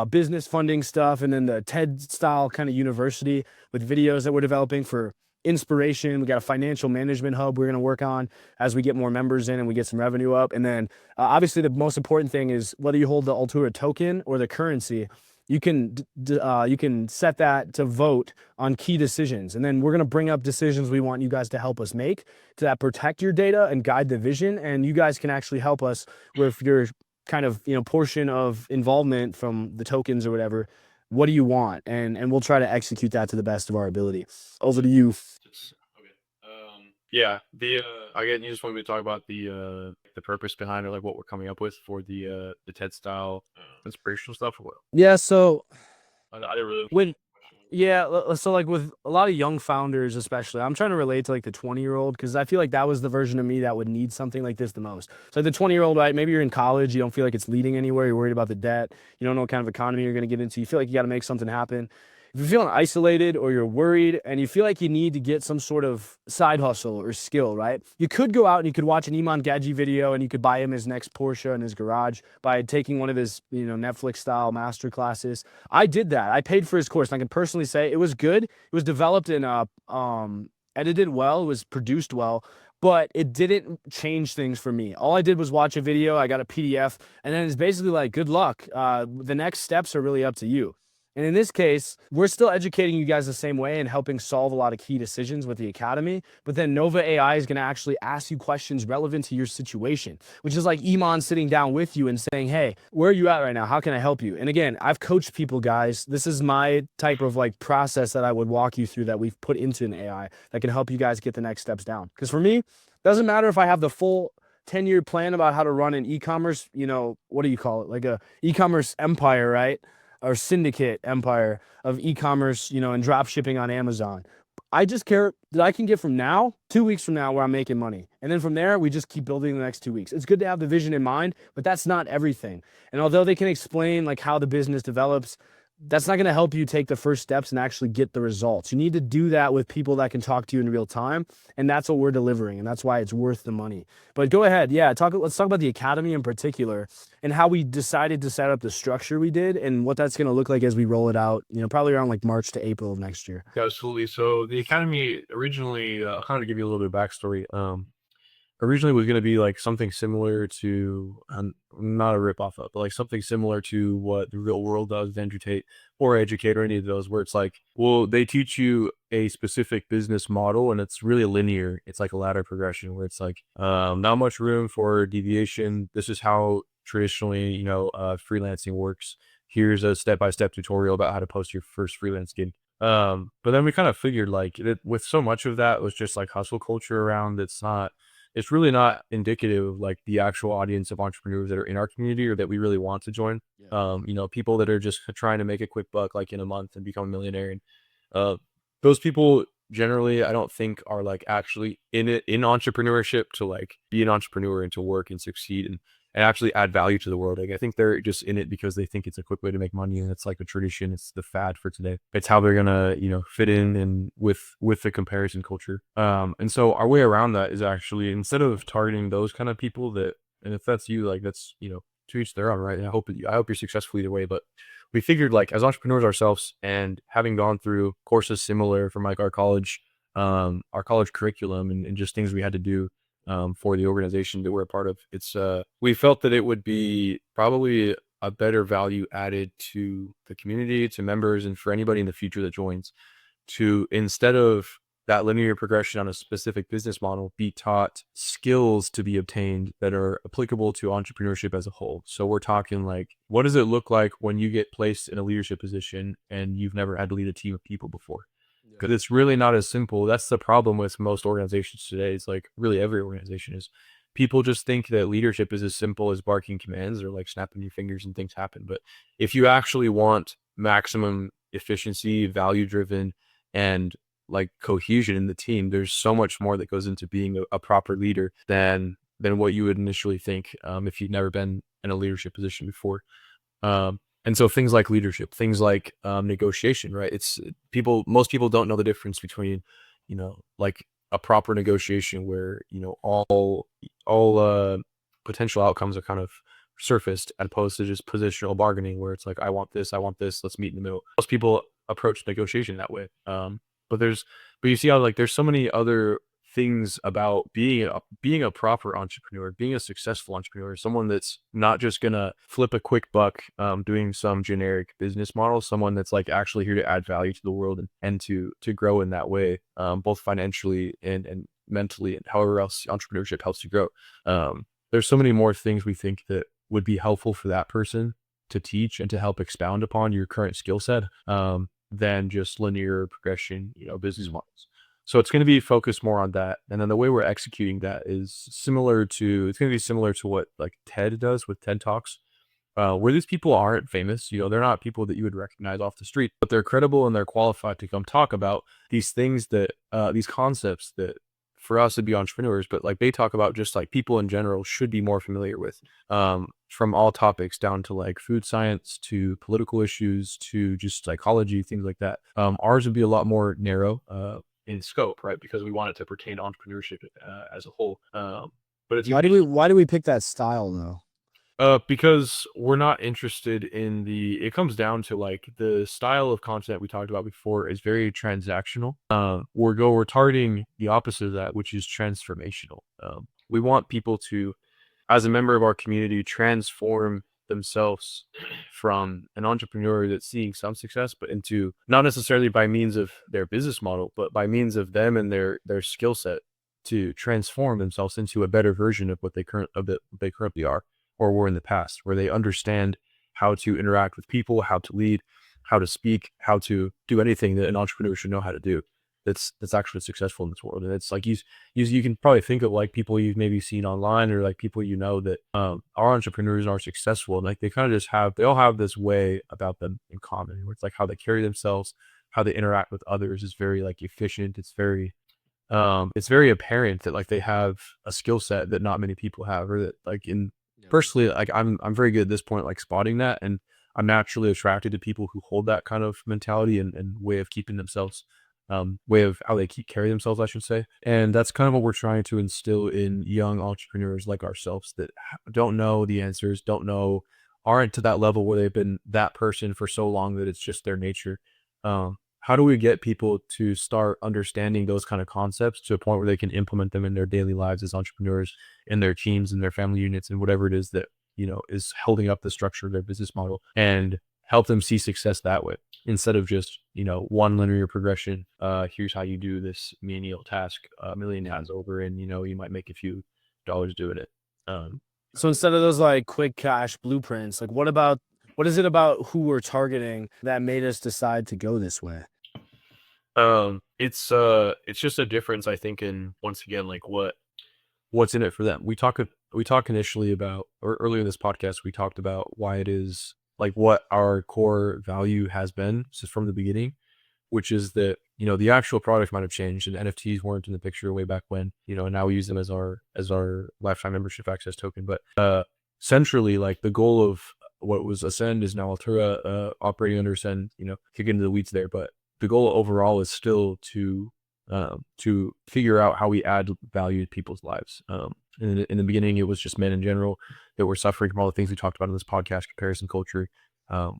business funding stuff, and then the TED style kind of university with videos that we're developing for inspiration. We got a financial management hub we're going to work on as we get more members in and we get some revenue up. And then obviously the most important thing is whether you hold the Altura token or the currency, you can set that to vote on key decisions. And then we're going to bring up decisions we want you guys to help us make to that protect your data and guide the vision. And you guys can actually help us with your kind of, portion of involvement from the tokens or whatever. What do you want? And we'll try to execute that to the best of our ability. Over to you. Okay. Yeah, again, you just want me to talk about the purpose behind it, like what we're coming up with for the TED style inspirational stuff. Or what? Yeah, so I didn't really. when yeah, so like with a lot of young founders, especially, I'm trying to relate to like the 20-year-old because I feel like that was the version of me that would need something like this the most. So like the 20-year-old, right? Maybe you're in college, you don't feel like it's leading anywhere, you're worried about the debt, you don't know what kind of economy you're going to get into, you feel like you got to make something happen. If you're feeling isolated or you're worried and you feel like you need to get some sort of side hustle or skill, right? You could go out and you could watch an Iman Gadji video and you could buy him his next Porsche in his garage by taking one of his, Netflix style master classes. I did that. I paid for his course. And I can personally say it was good. It was developed in edited well, it was produced well, but it didn't change things for me. All I did was watch a video, I got a PDF, and then it's basically like good luck. The next steps are really up to you. And in this case, we're still educating you guys the same way and helping solve a lot of key decisions with the academy. But then Nova AI is going to actually ask you questions relevant to your situation, which is like Iman sitting down with you and saying, hey, where are you at right now? How can I help you? And again, I've coached people, guys. This is my type of like process that I would walk you through that we've put into an AI that can help you guys get the next steps down. Because for me, it doesn't matter if I have the full 10-year plan about how to run an e-commerce, what do you call it? Like a e-commerce empire, right? Or syndicate empire of e-commerce, and drop shipping on Amazon. I just care that I can get from now, 2 weeks from now, where I'm making money. And then from there, we just keep building the next 2 weeks. It's good to have the vision in mind, but that's not everything. And although they can explain like how the business develops, that's not going to help you take the first steps and actually get the results. You need to do that with people that can talk to you in real time. And that's what we're delivering. And that's why it's worth the money. But go ahead. Yeah. Let's talk about the academy in particular and how we decided to set up the structure we did and what that's going to look like as we roll it out, probably around like March to April of next year. Yeah, absolutely. So the academy originally, kind of give you a little bit of backstory. Originally was going to be like something similar to, not a rip off of, but like something similar to what the real world does, Andrew Tate or Educate or any of those, where it's like, well, they teach you a specific business model and it's really linear. It's like a ladder progression where it's like, not much room for deviation. This is how traditionally, freelancing works. Here's a step-by-step tutorial about how to post your first freelance gig. But then we kind of figured like with so much of that was just like hustle culture around, it's really not indicative of like the actual audience of entrepreneurs that are in our community or that we really want to join. Yeah. People that are just trying to make a quick buck like in a month and become a millionaire. And uh, those people generally, I don't think are like actually in entrepreneurship to like be an entrepreneur and to work and succeed and actually add value to the world. Like I think they're just in it because they think it's a quick way to make money and it's like a tradition. It's the fad for today. It's how they're gonna, fit in and with the comparison culture. And so our way around that is actually instead of targeting those kind of people and if that's you, like that's, to each their own, right? And I hope you're successful either way. But we figured like as entrepreneurs ourselves and having gone through courses similar from like our college curriculum and just things we had to do for the organization that we're a part of. We felt that it would be probably a better value added to the community, to members, and for anybody in the future that joins to, instead of that linear progression on a specific business model, be taught skills to be obtained that are applicable to entrepreneurship as a whole. So we're talking like, what does it look like when you get placed in a leadership position and you've never had to lead a team of people before? Because it's really not as simple. That's the problem with most organizations today. It's like really every organization is people just think that leadership is as simple as barking commands or like snapping your fingers and things happen. But if you actually want maximum efficiency, value driven, and like cohesion in the team, there's so much more that goes into being a proper leader than what you would initially think if you've never been in a leadership position before. And so things like leadership, things like negotiation, right? Most people don't know the difference between, like a proper negotiation where, all potential outcomes are kind of surfaced as opposed to just positional bargaining where it's like, I want this, let's meet in the middle. Most people approach negotiation that way. But you see how like there's so many other things about being a proper entrepreneur, being a successful entrepreneur, someone that's not just gonna flip a quick buck doing some generic business model, someone that's like actually here to add value to the world and to grow in that way, both financially and mentally and however else entrepreneurship helps you grow. There's so many more things we think that would be helpful for that person to teach and to help expound upon your current skill set than just linear progression, business models. So it's going to be focused more on that. And then the way we're executing that is it's going to be similar to what like TED does with TED Talks, where these people aren't famous. They're not people that you would recognize off the street, but they're credible and they're qualified to come talk about these things these concepts that for us would be entrepreneurs, but like they talk about just like people in general should be more familiar with, from all topics down to like food science to political issues to just psychology, things like that. Ours would be a lot more narrow, in scope, right? Because we want it to pertain to entrepreneurship as a whole. But it's gonna be Why do we pick that style though? because we're not interested in it comes down to like the style of content we talked about before is very transactional. We're targeting the opposite of that, which is transformational. We want people to, as a member of our community, transform themselves from an entrepreneur that's seeing some success, but into not necessarily by means of their business model, but by means of them and their skill set to transform themselves into a better version of what they currently are or were in the past, where they understand how to interact with people, how to lead, how to speak, how to do anything that an entrepreneur should know how to do. That's actually successful in this world. And it's like you can probably think of like people you've maybe seen online or like people that are entrepreneurs and are successful, and like they all have this way about them in common, where it's like how they carry themselves, how they interact with others is very like efficient. It's very apparent that like they have a skill set that not many people have, or that like in Yeah. personally, like I'm very good at this point, like spotting that, and I'm naturally attracted to people who hold that kind of mentality and way of keeping themselves, way of how they carry themselves, I should say. And that's kind of what we're trying to instill in young entrepreneurs like ourselves that don't know the answers, aren't to that level where they've been that person for so long that it's just their nature. How do we get people to start understanding those kind of concepts to a point where they can implement them in their daily lives as entrepreneurs, in their teams, in their family units, and whatever it is that, is holding up the structure of their business model, and help them see success that way instead of just, one linear progression. Here's how you do this menial task a million times over, and, you might make a few dollars doing it. Um, So instead of those like quick cash blueprints, like what is it about who we're targeting that made us decide to go this way? it's just a difference, I think, in once again, like what's in it for them. We talk initially about, or earlier in this podcast, we talked about why it is like what our core value has been since from the beginning, which is that, the actual product might have changed and NFTs weren't in the picture way back when, and now we use them as our lifetime membership access token. But centrally, like the goal of what was Ascend is now Altura, operating under Ascend, kick into the weeds there. But the goal overall is still to figure out how we add value to people's lives. In the beginning, it was just men in general that were suffering from all the things we talked about in this podcast, comparison culture,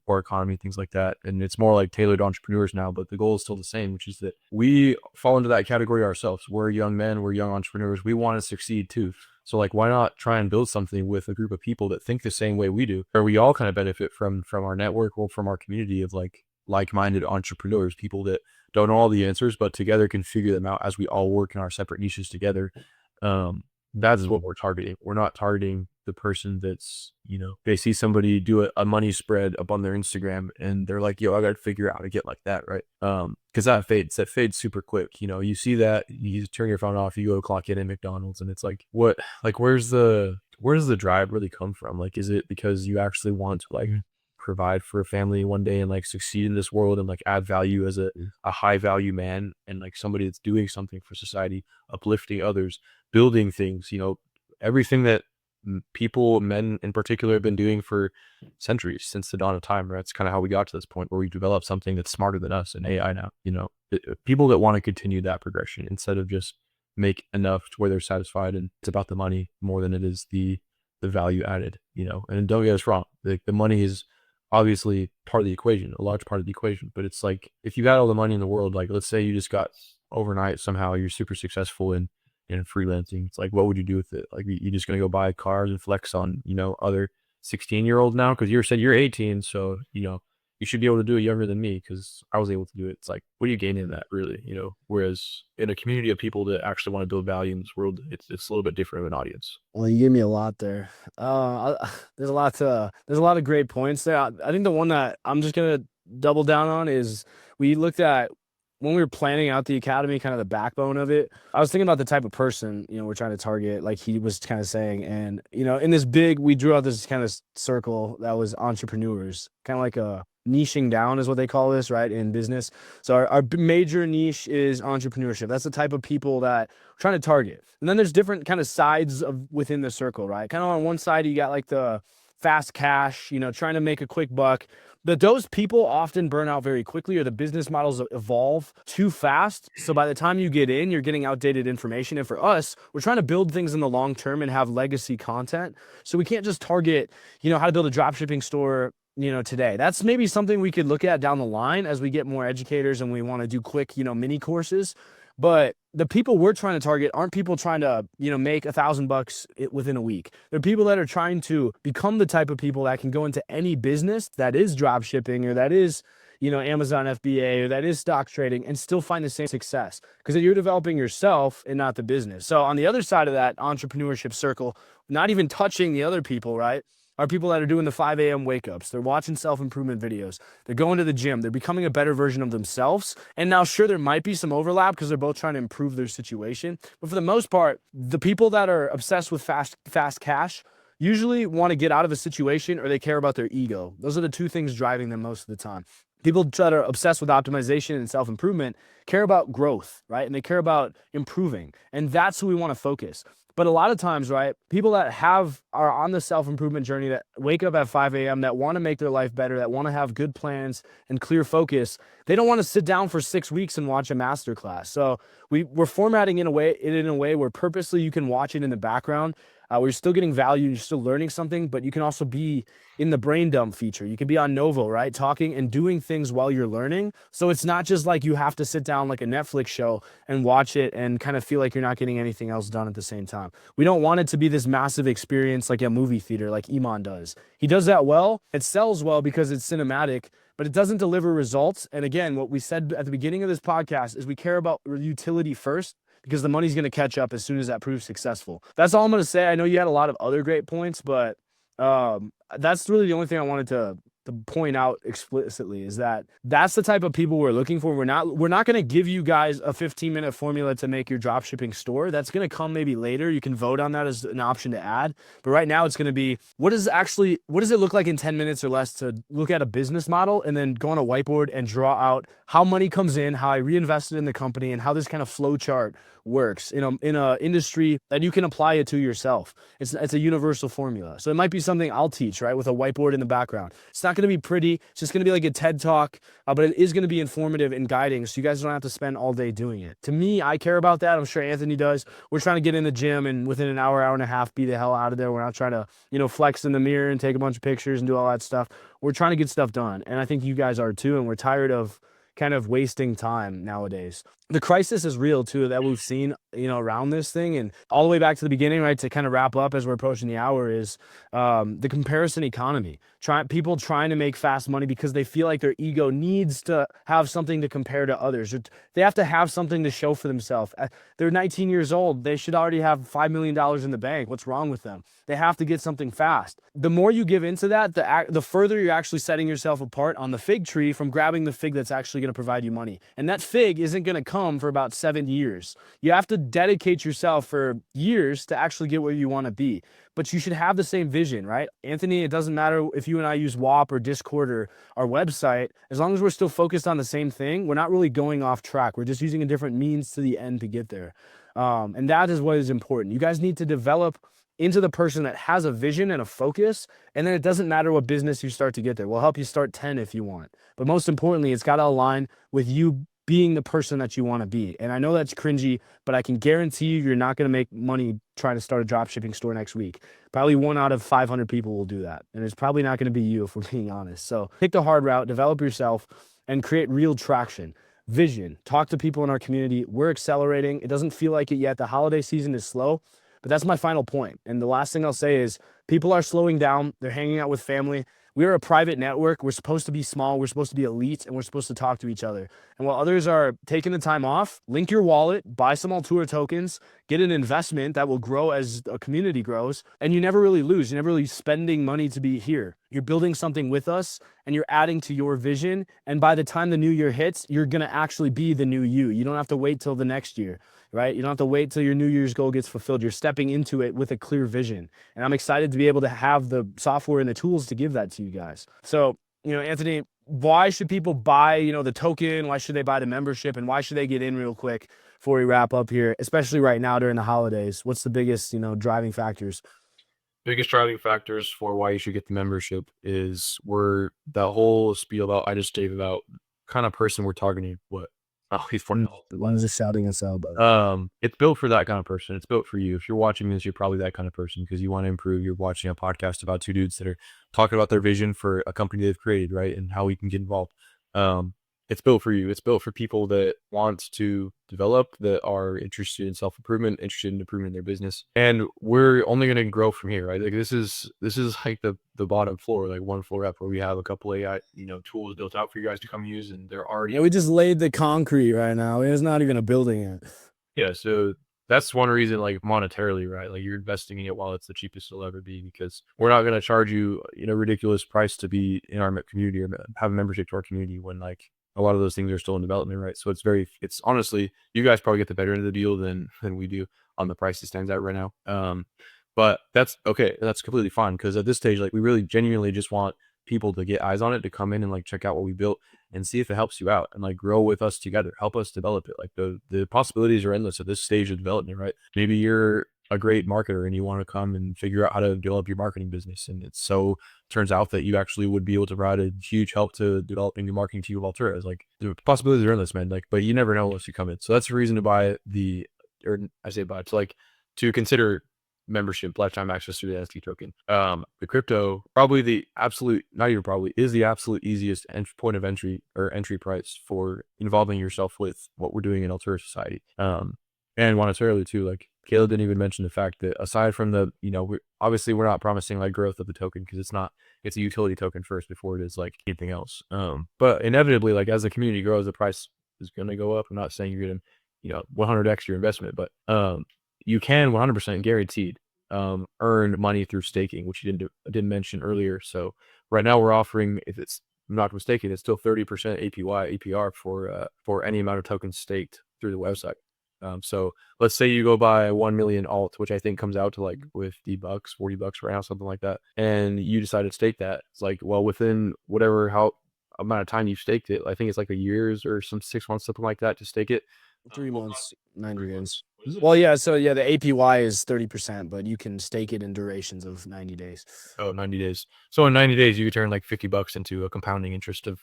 or economy, things like that. And it's more like tailored entrepreneurs now, but the goal is still the same, which is that we fall into that category ourselves. We're young men, we're young entrepreneurs. We want to succeed too. So like, why not try and build something with a group of people that think the same way we do, where we all kind of benefit from our network or from our community of like-minded entrepreneurs, people that don't know all the answers, but together can figure them out as we all work in our separate niches together. That is what we're targeting. We're not targeting the person that's, they see somebody do a money spread up on their Instagram and they're like, yo, I got to figure out how to get like that. Right. Cause that fades super quick. You see that, you turn your phone off, you go clock in at McDonald's, and it's like, where's the drive really come from? Like, is it because you actually want to like provide for a family one day and like succeed in this world and like add value as a high value man and like somebody that's doing something for society, uplifting others, building things, everything that men in particular have been doing for centuries since the dawn of time, right? It's kind of how we got to this point where we developed something that's smarter than us and AI now, people that want to continue that progression instead of just make enough to where they're satisfied and it's about the money more than it is the value added, and don't get us wrong, the money is obviously part of the equation, a large part of the equation. But it's like, if you got all the money in the world, like let's say you just got overnight, somehow you're super successful in freelancing. It's like, what would you do with it? Like, you just going to go buy cars and flex on, other 16-year-olds now? Cause you said you're 18. So, you should be able to do it younger than me, because I was able to do it. It's like, what are you gaining in that, really? Whereas in a community of people that actually want to build value in this world, it's a little bit different of an audience. Well, you gave me a lot there. There's a lot of great points there. I think the one that I'm just gonna double down on is we looked at when we were planning out the academy, kind of the backbone of it, I was thinking about the type of person, we're trying to target, like he was kind of saying. And, in this we drew out this kind of circle that was entrepreneurs, kind of like a niching down is what they call this, right, in business. So our major niche is entrepreneurship. That's the type of people that we're trying to target. And then there's different kind of sides of within the circle, right? Kind of on one side, you got like the fast cash, trying to make a quick buck. But those people often burn out very quickly, or the business models evolve too fast. So by the time you get in, you're getting outdated information. And for us, we're trying to build things in the long term and have legacy content. So we can't just target, how to build a drop shipping store, today. That's maybe something we could look at down the line as we get more educators and we want to do quick, mini courses. But the people we're trying to target aren't people trying to, make $1,000 within a week. They're people that are trying to become the type of people that can go into any business that is drop shipping, or that is, Amazon FBA, or that is stock trading, and still find the same success because you're developing yourself and not the business. So on the other side of that entrepreneurship circle, not even touching the other people, right, are people that are doing the 5 a.m. wake ups. They're watching self-improvement videos. They're going to the gym. They're becoming a better version of themselves. And now, sure, there might be some overlap because they're both trying to improve their situation. But for the most part, the people that are obsessed with fast cash usually want to get out of a situation, or they care about their ego. Those are the two things driving them most of the time. People that are obsessed with optimization and self-improvement care about growth, right? And they care about improving. And that's who we want to focus. But a lot of times, right, people that are on the self-improvement journey, that wake up at 5 a.m., that want to make their life better, that want to have good plans and clear focus, they don't want to sit down for 6 weeks and watch a masterclass. So we're formatting in a way where purposely you can watch it in the background. Where you're still getting value, you're still learning something, but you can also be in the brain dump feature. You can be on Novo, right? Talking and doing things while you're learning. So it's not just like you have to sit down like a Netflix show and watch it and kind of feel like you're not getting anything else done at the same time. We don't want it to be this massive experience like a movie theater, like Iman does. He does that well. It sells well because it's cinematic, but it doesn't deliver results. And again, what we said at the beginning of this podcast is we care about utility first, because the money's going to catch up as soon as that proves successful. That's all I'm going to say. I know you had a lot of other great points, but that's really the only thing I wanted to point out explicitly, is that that's the type of people we're looking for. We're not going to give you guys a 15-minute formula to make your drop shipping store. That's going to come maybe later. You can vote on that as an option to add. But right now it's going to be, what does it look like in 10 minutes or less to look at a business model and then go on a whiteboard and draw out how money comes in, how I reinvested in the company, and how this kind of flow chart works in a industry that you can apply it to yourself. It's a universal formula. So it might be something I'll teach, right, with a whiteboard in the background. It's not going to be pretty. It's just going to be like a TED talk, but it is going to be informative and guiding, so you guys don't have to spend all day doing it. To me, I care about that. I'm sure Anthony does. We're trying to get in the gym and within an hour and a half, be the hell out of there. We're not trying to, flex in the mirror and take a bunch of pictures and do all that stuff. We're trying to get stuff done. And I think you guys are too. And we're tired of kind of wasting time nowadays. The crisis is real too, that we've seen, around this thing, and all the way back to the beginning, right, to kind of wrap up as we're approaching the hour, is the comparison economy. People trying to make fast money because they feel like their ego needs to have something to compare to others. They have to have something to show for themselves. They're 19 years old. They should already have $5 million in the bank. What's wrong with them? They have to get something fast. The more you give into that, the further you're actually setting yourself apart on the fig tree from grabbing the fig that's actually going to provide you money. And that fig isn't going to come for about 7 years. You have to dedicate yourself for years to actually get where you want to be. But you should have the same vision, right? Anthony, it doesn't matter if you and I use WAP or Discord or our website. As long as we're still focused on the same thing, we're not really going off track. We're just using a different means to the end to get there. And that is what is important. You guys need to develop into the person that has a vision and a focus. And then it doesn't matter what business you start to get there. We'll help you start 10 if you want. But most importantly, it's got to align with you being the person that you want to be. And I know that's cringy, but I can guarantee you're not going to make money trying to start a drop shipping store next week. Probably 1 out of 500 people will do that. And it's probably not going to be you, if we're being honest. So take the hard route, develop yourself, and create real traction. Vision. Talk to people in our community. We're accelerating. It doesn't feel like it yet. The holiday season is slow, but that's my final point. And the last thing I'll say is people are slowing down. They're hanging out with family. We're a private network. We're supposed to be small. We're supposed to be elite, and we're supposed to talk to each other. And while others are taking the time off, link your wallet, buy some Altura tokens, get an investment that will grow as a community grows, and you never really lose. You're never really spending money to be here. You're building something with us, and you're adding to your vision. And by the time the new year hits, you're going to actually be the new you. You don't have to wait till the next year, right? You don't have to wait till your New Year's goal gets fulfilled. You're stepping into it with a clear vision. And I'm excited to be able to have the software and the tools to give that to you guys. So, Anthony, why should people buy, the token? Why should they buy the membership? And why should they get in real quick before we wrap up here, especially right now during the holidays? What's the biggest, driving factors? Biggest driving factors for why you should get the membership is that whole spiel about I just gave about kind of person we're targeting. What? Oh, he's for One is just shouting us out, but it's built for that kind of person. It's built for you. If you're watching this, you're probably that kind of person because you want to improve. You're watching a podcast about two dudes that are talking about their vision for a company they've created, right? And how we can get involved. It's built for you. It's built for people that want to develop, that are interested in self-improvement, interested in improving their business. And we're only going to grow from here, right? Like this is like the bottom floor, like one floor up, where we have a couple AI, tools built out for you guys to come use, and they're already. yeah, we just laid the concrete right now. It's not even a building yet. Yeah, so that's one reason, like monetarily, right? Like you're investing in it while it's the cheapest it'll ever be, because we're not going to charge you, ridiculous price to be in our community or have a membership to our community when like a lot of those things are still in development, right? So it's honestly, you guys probably get the better end of the deal than we do on the price it stands out right now. But that's okay. That's completely fine because at this stage, like we really genuinely just want people to get eyes on it, to come in and like check out what we built and see if it helps you out and like grow with us together, help us develop it. Like the possibilities are endless at this stage of development, right? Maybe you're a great marketer and you want to come and figure out how to develop your marketing business. And it turns out that you actually would be able to provide a huge help to developing your marketing team of Altura. It's like the possibilities are endless, man. Like, but you never know unless you come in. So that's the reason to buy to consider membership, lifetime access to the NFT token. The crypto, probably is the absolute easiest point of entry or entry price for involving yourself with what we're doing in Altura Society. And monetarily too, like Caleb didn't even mention the fact that aside from the, we're not promising like growth of the token because it's a utility token first before it is like anything else. But inevitably, like as the community grows, the price is going to go up. I'm not saying you're going to, 100x your investment, but you can 100% guaranteed earn money through staking, which you didn't mention earlier. So right now we're offering, if I'm not mistaken, it's still 30% APR for any amount of tokens staked through the website. So let's say you go buy 1 million alt, which I think comes out to like with $50, $40 right now, something like that. And you decide to stake that. It's like, well, within how amount of time you've staked it, I think it's like a year's or 6 months, something like that to stake it. 3 months, 90 days. Well, yeah. So yeah, the APY is 30%, but you can stake it in durations of 90 days. Oh, 90 days. So in 90 days, you could turn like $50 into a compounding interest of,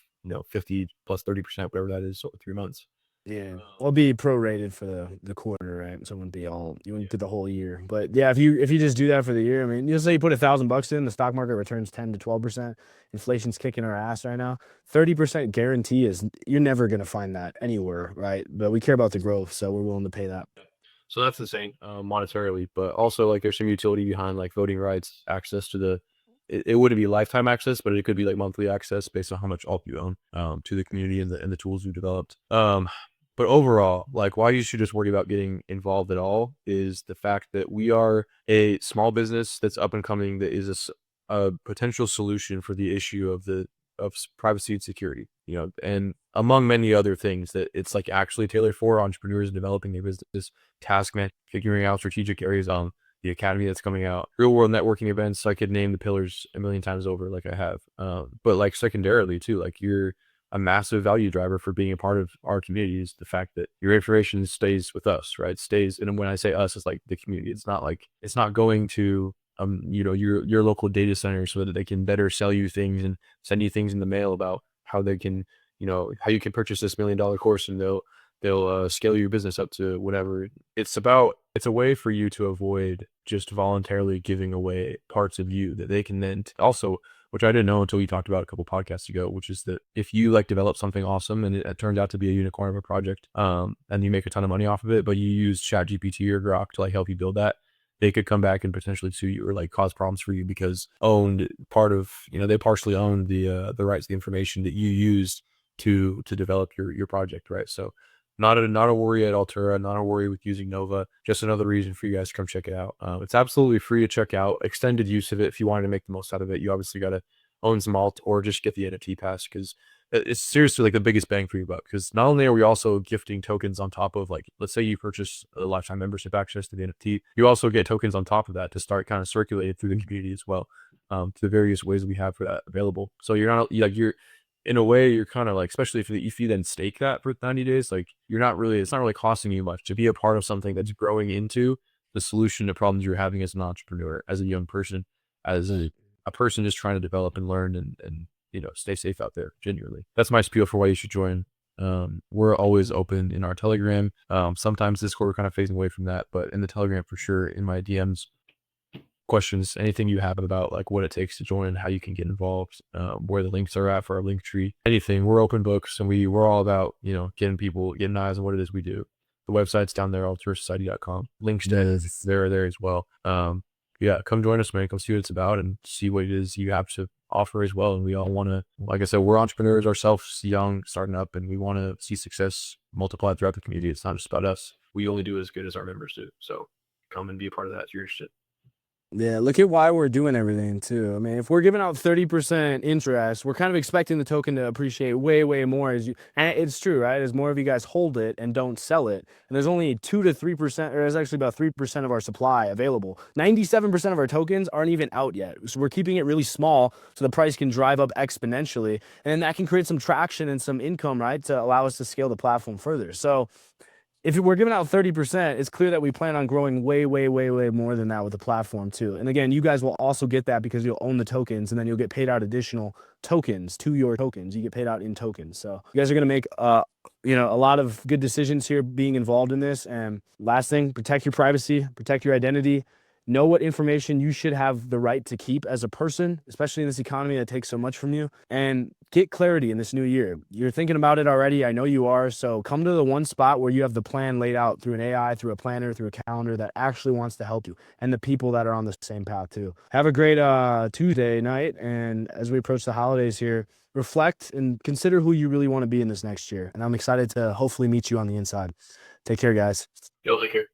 50 plus 30%, whatever that is, so 3 months. Yeah, it'll be prorated for the quarter, right? So it wouldn't be you wouldn't do the whole year. But yeah, if you just do that for the year, I mean, you say you put $1,000 in, the stock market returns 10 to 12%. Inflation's kicking our ass right now. 30% guarantee you're never gonna find that anywhere, right? But we care about the growth, so we're willing to pay that. So that's insane monetarily, but also like there's some utility behind like voting rights, access to it wouldn't be lifetime access, but it could be like monthly access based on how much alt you own to the community and the tools you developed. But overall, like why you should just worry about getting involved at all is the fact that we are a small business that's up and coming, that is a potential solution for the issue of privacy and security, and among many other things that it's like actually tailored for entrepreneurs developing their business, figuring out strategic areas on the academy that's coming out, real world networking events. I could name the pillars a million times over, like I have. But like secondarily too, like you're a massive value driver for being a part of our community is the fact that your information stays with us, right? Stays. And when I say us, it's like the community. It's not going to your local data center so that they can better sell you things and send you things in the mail about how they can, how you can purchase this $1 million course and they'll scale your business up to whatever. It's a way for you to avoid just voluntarily giving away parts of you that they can then also, which I didn't know until we talked about a couple podcasts ago, which is that if you like develop something awesome and it turns out to be a unicorn of a project, and you make a ton of money off of it, but you use ChatGPT or Grok to like help you build that, they could come back and potentially sue you or like cause problems for you because they partially own the rights to the information that you used to develop your project, right? So not a worry at Altura, not a worry with using Nova. Just another reason for you guys to come check it out. It's absolutely free to check out. Extended use of it if you wanted to make the most out of it. You obviously got to own some alt or just get the NFT pass because it's seriously like the biggest bang for your buck. Because not only are we also gifting tokens on top of, like, let's say you purchase a lifetime membership access to the NFT, you also get tokens on top of that to start kind of circulating through the community as well. To the various ways we have for that available. So you're in a way, you're kind of like, especially if you then stake that for 90 days, like it's not really costing you much to be a part of something that's growing into the solution to problems you're having as an entrepreneur, as a young person, as a person just trying to develop and learn and stay safe out there. Genuinely, that's my spiel for why you should join. We're always open in our Telegram. Sometimes Discord, we're kind of phasing away from that, but in the Telegram for sure, in my DMs, questions, anything you have about like what it takes to join, how you can get involved, where the links are at for our link tree, anything. We're open books, and we're all about getting eyes on what it is we do. The website's down there, altersociety.com. Links to there as well. Yeah, come join us, man. Come see what it's about and see what it is you have to offer as well. And we all want to, like I said, we're entrepreneurs ourselves, young, starting up, and we want to see success multiplied throughout the community. It's not just about us. We only do as good as our members do. So come and be a part of that if you're interested. Yeah, look at why we're doing everything too. I mean, if we're giving out 30% interest, we're kind of expecting the token to appreciate way, way more and it's true, right? As more of you guys hold it and don't sell it, and there's only 2 to 3%, or there's actually about 3% of our supply available. 97% of our tokens aren't even out yet. So we're keeping it really small so the price can drive up exponentially, and then that can create some traction and some income, right? To allow us to scale the platform further. So if we're giving out 30%, it's clear that we plan on growing way, way, way, way more than that with the platform too. And again, you guys will also get that because you'll own the tokens, and then you'll get paid out additional tokens to your tokens. You get paid out in tokens. So you guys are going to make, a lot of good decisions here being involved in this. And last thing, protect your privacy, protect your identity. Know what information you should have the right to keep as a person, especially in this economy that takes so much from you, and get clarity in this new year. You're thinking about it already. I know you are. So come to the one spot where you have the plan laid out through an AI, through a planner, through a calendar that actually wants to help you, and the people that are on the same path too. Have a great Tuesday night. And as we approach the holidays here, reflect and consider who you really want to be in this next year. And I'm excited to hopefully meet you on the inside. Take care, guys. Yo, take care.